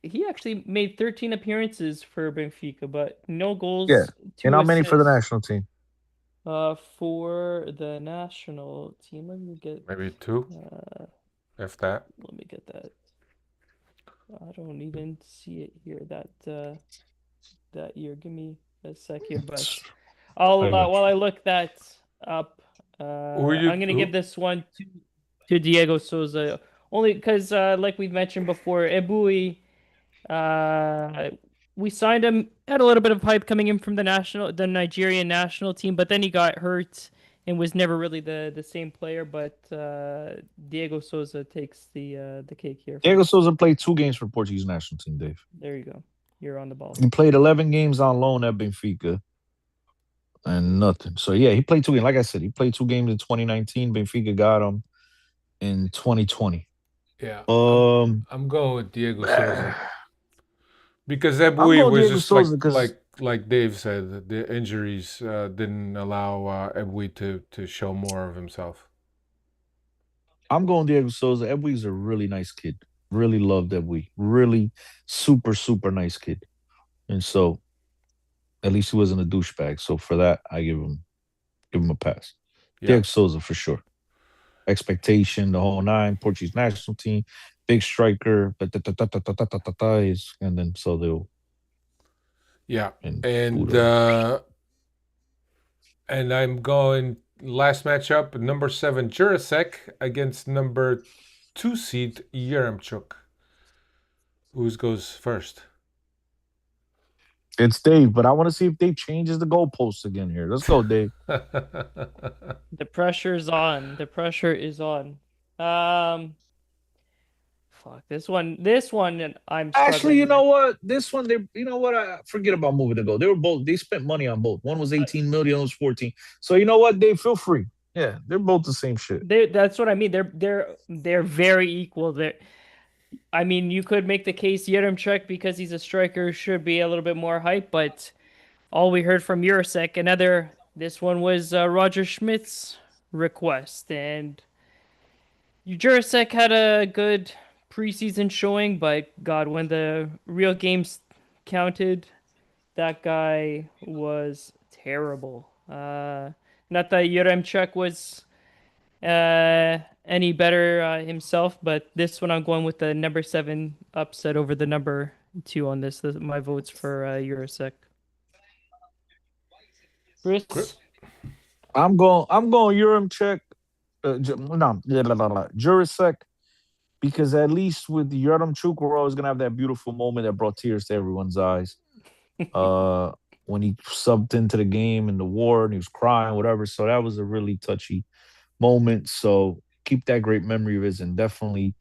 he actually made 13 appearances for Benfica, but no goals, Yeah. 2 And how many for the assists. national team? For the national team, let me get Maybe 2, uh if that. let me get that. I don't even see it here that year. Give me a sec here, but I I'll got while you. I look that up, Who are I'm gonna give you? this one to Diego Souza only because, like we've mentioned before, Ebui, uh, we signed him, had a little bit of hype coming in from the Nigerian national team, but then he got hurt and was never really the same player. But Diego Souza takes the cake here for Diego me. Souza played 2 games for Portuguese national team, Dave. There you go. You're on the ball. He played 11 games on loan at Benfica and nothing. So yeah, he played 2 games. Like I said, he played 2 games in 2019. Benfica got him in 2020. Yeah, Um, I'm going with Diego Souza I'm because Eboué going was Diego just Souza because like Dave said, the injuries didn't allow Eboué to show more of himself. I'm going Diego Souza. Eboui's a really nice kid. Really loved Eboué. Really super nice kid. And so at least he wasn't a douchebag. So for that, I give him a pass. Yeah, Diego Souza for sure. Expectation, the whole nine, Portuguese national team, big striker, and then so they'll yeah, and and Budo. and I'm going last matchup number 7 Jurasek against number 2 seed Yeremchuk. Who goes first? It's Dave, but I want to see if Dave changes the goalposts again here. Let's go, Dave. The pressure's on. The pressure is on. Um, fuck this one I'm Actually, you struggling know with. what? This one, they, you know what? I forget about moving the goal. They were both. They spent money on both. One was Uh, 18 million, one was 14. So you know what, Dave? Feel free. Yeah, they're both the same shit. that's what I mean. They're very equal. I mean, you could make the case Yeremchuk because he's a striker should be a little bit more hype, but all we heard from Jurasek, this one was Roger Schmidt's request, and Jurasek had a good preseason showing, but God, when the real games counted, that guy was terrible. Not that Yaremchuk was any better himself, but this one I'm going with the number 7 upset over the number 2 on this. My votes for Eurosec. Bruce, I'm going Urim check. No, Jurasek, because at least with Yaremchuk, we're always gonna have that beautiful moment that brought tears to everyone's eyes. Uh, when he subbed into the game in the war and he was crying, whatever. So that was a really touchy moment. So keep that great memory of his, and definitely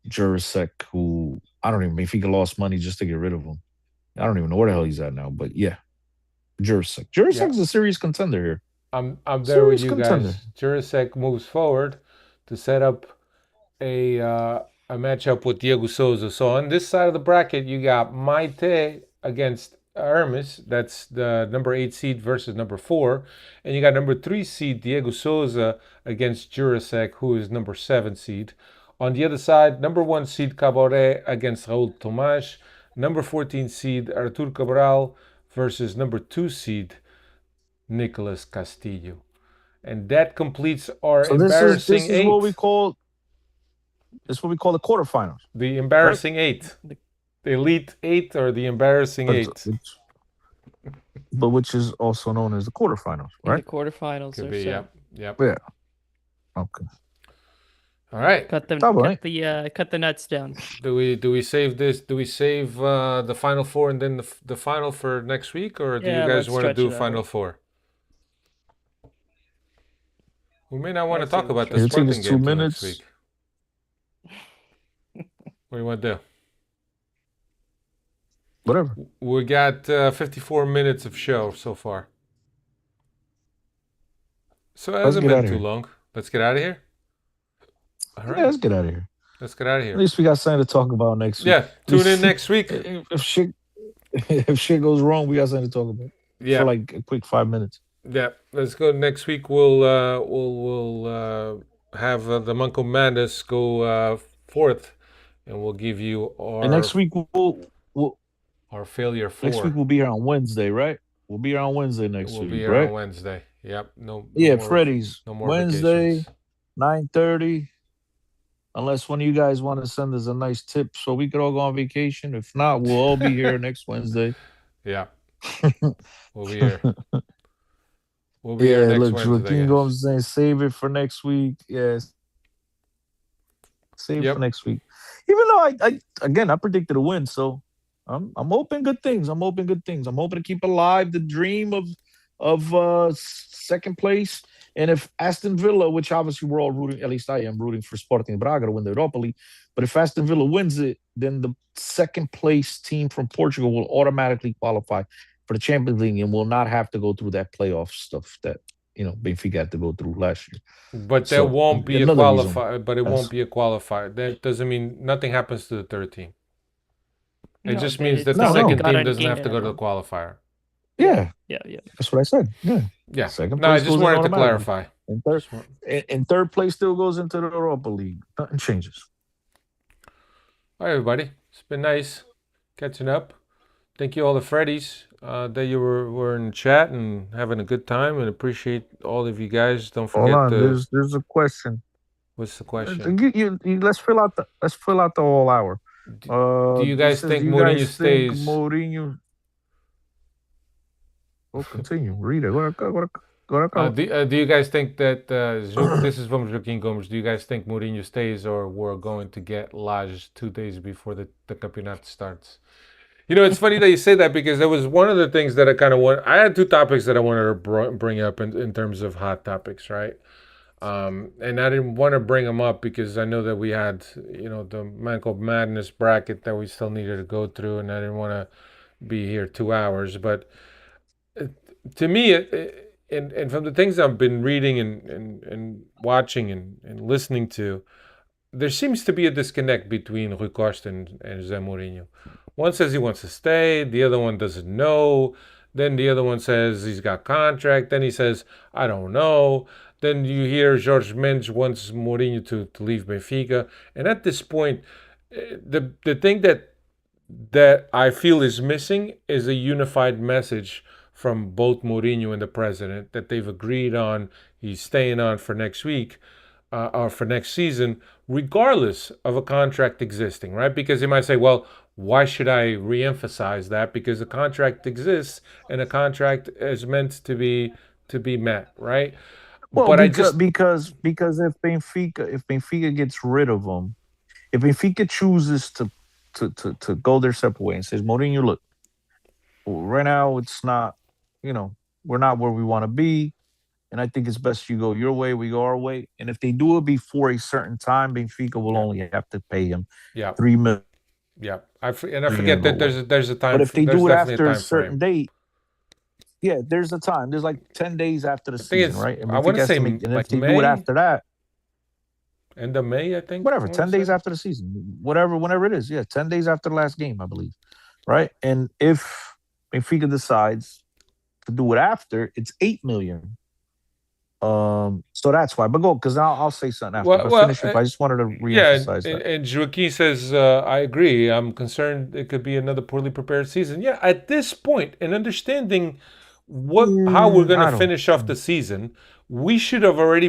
Jurasek, who I don't even if he could lost money just to get rid of him. I don't even know where the hell he's at now, but yeah, Jurasek. Yeah, Jurasek's a serious contender here. I'm there with Serious you contender. guys. Jurasek moves forward to set up a matchup with Diego Souza. So on this side of the bracket, you got Maite against Hermes. That's the number 8 seed versus number 4, and you got number 3 seed Diego Souza against Jurasek, who is number 7 seed. On the other side, number 1 seed Cabaret against Raul Tomas. Number 14 seed Artur Cabral versus number 2 seed Nicolas Castillo. And that completes our So this is embarrassing this is what we 8. call this is what we call the quarterfinals, The right? embarrassing 8. the, The elite 8 or the embarrassing But 8. which is also known as the quarterfinals, in the right? quarterfinals Could or be, so. yep. Yep. Yeah. Okay. All right. Tá bem. Cut the nuts down. Do we save this? Do we save the final four and then the final for next week, or do you Yeah, guys let's want to stretch do it out. final four? We may not want to Let's say talk we about the It'll stretch take it us Sporting out. 2 game till next minutes. week. What do you want to do? Whatever. We got 54 minutes of show so far, so it Let's hasn't get been out of too here. long. Let's get out of here. All Yeah, right, let's get out of here. let's get out of At here. least we got something to talk about next week. Yeah, At tune in least next week. if shit if shit goes wrong, we got something to talk about for Yeah, like a quick 5 minutes. yeah. Let's go next week. We'll have the Manco Madness go fourth, and we'll give you And our next week we'll our failure next week 4. we'll be here on Wednesday, right? We'll be here on Wednesday It next will be week, here on right? Wednesday. Yep. No Yeah, Freddy's no more Wednesday, vacations. 9:30. Unless one of you guys want to send us a nice tip so we could all go on vacation. If not, we'll all be here next Wednesday. Yeah, we'll be here. We'll be here Yeah, next look, Wednesday, Joaquin guys. Gomes saying save it for next week. Yes, save it for Yep. next week. Even though I again I predicted a win, so I'm hoping good things. I'm hoping good things. I'm hoping to keep alive the dream of second place. And if Aston Villa, which obviously we're all rooting, at least I am rooting for Sporting Braga to win the Europa League, but if Aston Villa wins it, then the second place team from Portugal will automatically qualify for the Champions League and will not have to go through that playoff stuff that Benfica had to go through last year. But there So won't be a another reason. qualifier. But it won't Yes. be a qualifier. That doesn't mean nothing happens to the third team. It No, just means that it's the not No, like no. they second got team a doesn't game have in to go to the hand. qualifier. Yeah, Yeah. that's what I said. Yeah. Yeah. Second No, I place just goes in wanted to automatically. clarify. And third, Just wa- and third place still goes into the Europa League. Nothing changes. All right, everybody. It's been nice catching up. Thank you all the Freddies that you were in chat and having a good time, and appreciate all of you guys. Don't Hold forget on. the There's a question. what's the question? Let's fill out the whole hour. Do you This guys says, do think you Mourinho guys think stays? Mourinho? Oh, continue. Read it. Go. Do you guys think that this is from Joaquin Gomes? Do you guys think Mourinho stays, or we're going to get Lage 2 days before the Campeonato starts? You know, it's funny that you say that because there was one of the things that I kind of want. I had two topics that I wanted to bring up in terms of hot topics, right? And I didn't want to bring them up because I know that we had, the Manco Madness bracket that we still needed to go through, and I didn't want to be here 2 hours. But to me, and from the things I've been reading and watching and listening to, there seems to be a disconnect between Rui Costa and Jose Mourinho. One says he wants to stay, the other one doesn't know. Then the other one says he's got contract. Then he says, I don't know. Then you hear Jorge Mendes wants Mourinho to leave Benfica. And at this point, the thing that I feel is missing is a unified message from both Mourinho and the president that they've agreed on. He's staying on for next week or for next season, regardless of a contract existing, right? Because they might say, well, why should I reemphasize that? Because a contract exists and a contract is meant to be met, right? Well, But I just because if Benfica gets rid of him, if Benfica chooses to go their separate way and says, Mourinho, look, right now it's not, you know, we're not where we want to be. And I think it's best you go your way, we go our way. And if they do it before a certain time, Benfica will yeah, only have to pay him yeah, 3 million yeah. And I and forget go that away. there's a But time. if they There's do it definitely a after a time frame. certain date, yeah, there's a time. There's like 10 days after the I think season, it's. right? And I want Benfica to has say to make, and if like they do it May, after that, end of May. I think whatever, I want 10 to days say. after the season, whenever it is, yeah, 10 days after the last game, I believe, right? And if Benfica decides to do it after, it's 8 million. So that's why. But go, because I'll say something after. Well, But well, finish it. I just wanted to yeah, reemphasize that. and Joaquin says, I agree. I'm concerned it could be another poorly prepared season. Yeah, at this point, and understanding how we're going to I don't. finish off the season, we should have already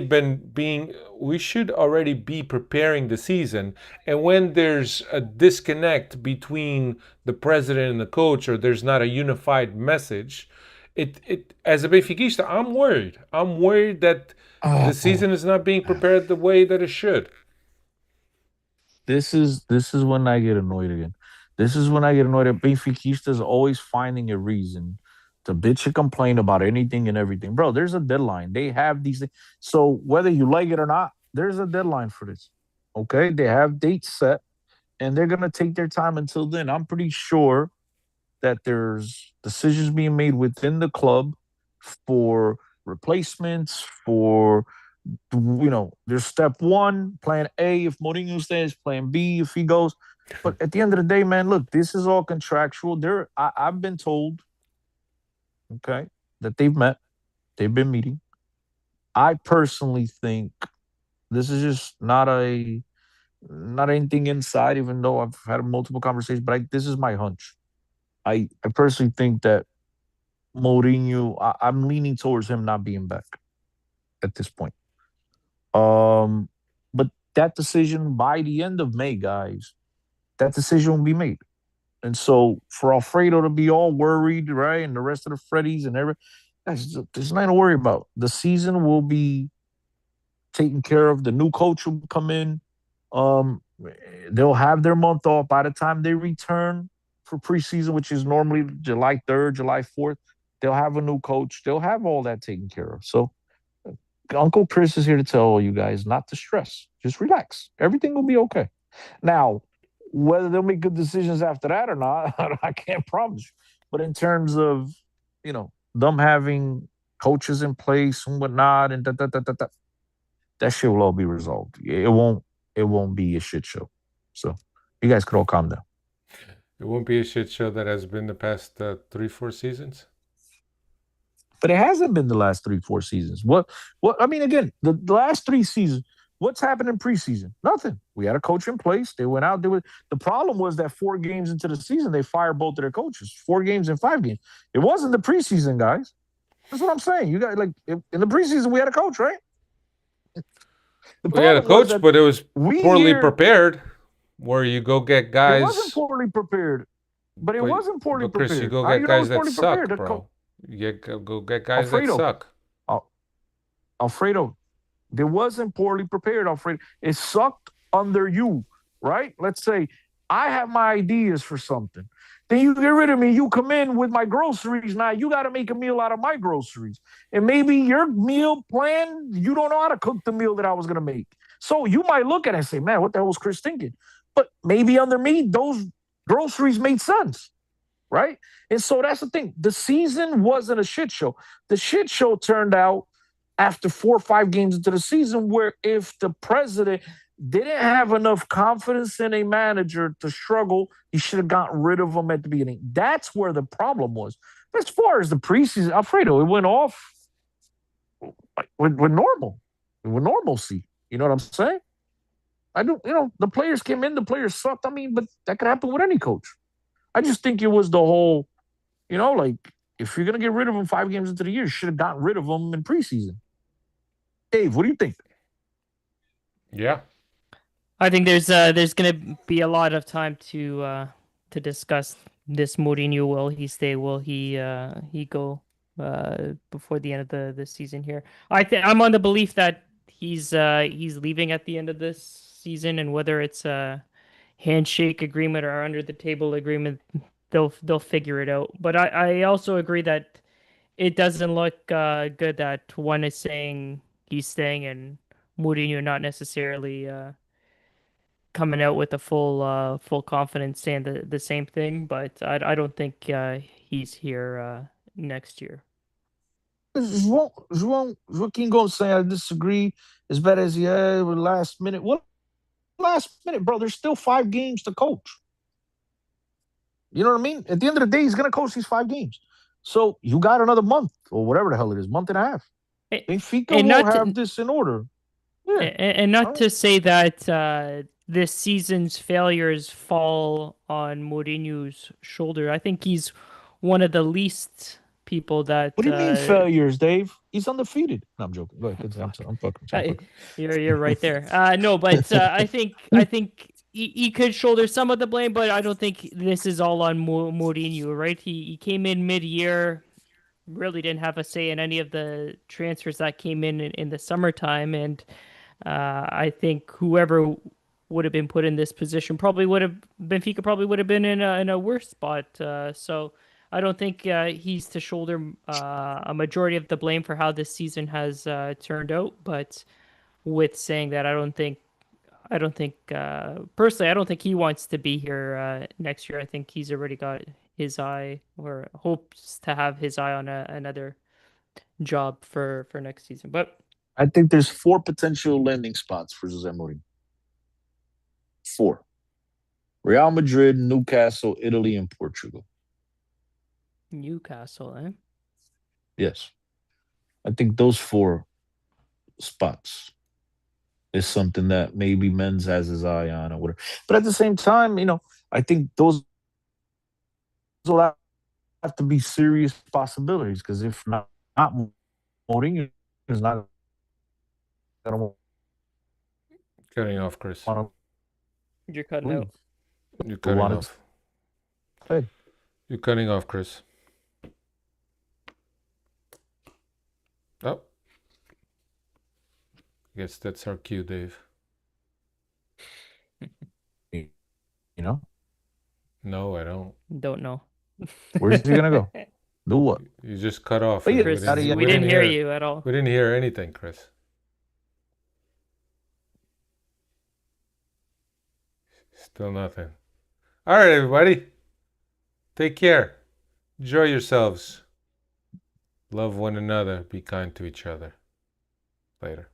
we should already be preparing the season. And when there's a disconnect between the president and the coach, or there's not a unified message, it as a Benfiquista, I'm worried. I'm worried that the Oh, season is not being prepared the way that it should. this is when I get annoyed again. This is when I get annoyed at Benfiquistas always finding a reason to bitch and complain about anything and everything. Bro, there's a deadline. They have these things. So whether you like it or not, there's a deadline for this. Okay. They have dates set and they're gonna take their time until then. I'm pretty sure that there's decisions being made within the club for replacements, for there's step one, plan A if Mourinho stays, plan B if he goes. But at the end of the day, man, look, this is all contractual. I've been told, okay, that they've been meeting. I personally think this is just not anything inside, even though I've had multiple conversations. But this is my hunch. I personally think that Mourinho, I'm leaning towards him not being back at this point. Um, but that decision by the end of May, guys. That decision will be made. And so for Alfredo to be all worried, right, and the rest of the Freddies and everything, there's nothing to worry about. The season will be taken care of. The new coach will come in. Um, they'll have their month off by the time they return for preseason, which is normally July 3rd, July 4th. They'll have a new coach. They'll have all that taken care of. So Uncle Chris is here to tell you guys not to stress. Just relax. Everything will be okay. Now, whether they'll make good decisions after that or not, I can't promise you. But in terms of, them having coaches in place and whatnot and that shit will all be resolved. It won't be a shit show. So you guys could all calm down. It won't be a shit show that has been the past 3-4 seasons. But it hasn't been the last 3-4 seasons. What I mean, again, the last 3 seasons, what's happened in preseason? Nothing. We had a coach in place. They went out. The problem was that 4 games into the season, they fired both of their coaches. 4 games and 5 games. It wasn't the preseason, guys. That's what I'm saying. You guys, like, in the preseason, we had a coach, right? The We had a problem was coach, that but it was we poorly here, prepared. Where you go get it guys, wasn't poorly prepared. But it wasn't poorly but Chris, you prepared. go How get you know guys it's that poorly prepared? suck, bro. Go get guys that Alfredo, suck. Al- Alfredo, there wasn't poorly prepared, Alfredo. It sucked under you, right? Let's say I have my ideas for something. Then you get rid of me. You come in with my groceries. Now you got to make a meal out of my groceries. And maybe your meal plan, you don't know how to cook the meal that I was going to make. So you might look at it and say, man, what the hell was Chris thinking? But maybe under me, those groceries made sense, right? And so that's the thing. The season wasn't a shit show. The shit show turned out after 4 or 5 games into the season, where if the president didn't have enough confidence in a manager to struggle, he should have gotten rid of him at the beginning. That's where the problem was. As far as the preseason, Alfredo, it went off with normal, with normalcy. You know what I'm saying? I do. The players came in, the players sucked. I mean, but that could happen with any coach. I just think it was the whole, like, if you're gonna get rid of him 5 games into the year, you should have gotten rid of him in preseason. Dave, what do you think? Yeah. I think there's gonna be a lot of time to discuss this Mourinho. Will he stay? Will he go before the end of the season here? I'm on the belief that he's leaving at the end of this season, and whether it's a handshake agreement or under the table agreement, they'll figure it out. But I also agree that it doesn't look good that one is saying he's staying and Mourinho not necessarily coming out with a full confidence saying the same thing. But I don't think he's here next year. Joaquin goes saying I disagree as bad as he had with last minute. What last minute, bro? There's still 5 games to coach. You know what I mean? At the end of the day, he's gonna coach these 5 games. So you got another month or whatever the hell it is, month and a half. Benfica And will not to, have this in order. Yeah. and not to say that this season's failures fall on Mourinho's shoulder. I think he's one of the least people that. What do you mean failures, Dave? He's undefeated. No, I'm joking. Go ahead. I'm fucking. You're right there. No, but I think he could shoulder some of the blame, but I don't think this is all on Mourinho, right? He came in mid-year, really didn't have a say in any of the transfers that came in the summertime, and I think whoever would have been put in this position Benfica probably would have been in a worse spot. So I don't think he's to shoulder a majority of the blame for how this season has turned out. But with saying that, I don't think personally, I don't think he wants to be here next year. I think he's already got his eye or hopes to have his eye on another job for next season. But I think there's 4 potential landing spots for Jose Mourinho. 4. Real Madrid, Newcastle, Italy, and Portugal. Newcastle, eh? Yes. I think those 4 spots is something that maybe Men's has his eye on or whatever. But at the same time, I think those will have to be serious possibilities, because if not Mourinho is not going to Cutting off, Chris. Want You're cutting to out. leave? You're We cutting wanted off. Hey, You're cutting off, Chris. Oh. Guess that's our cue, Dave. you know, No, I don't. Don't know. where's he gonna go? Do what? You just cut off. But and yeah, Chris, gotta- we didn't hear you at all. We didn't hear anything, Chris. Still nothing. All right, everybody. Take care. Enjoy yourselves. Love one another. Be kind to each other. Later.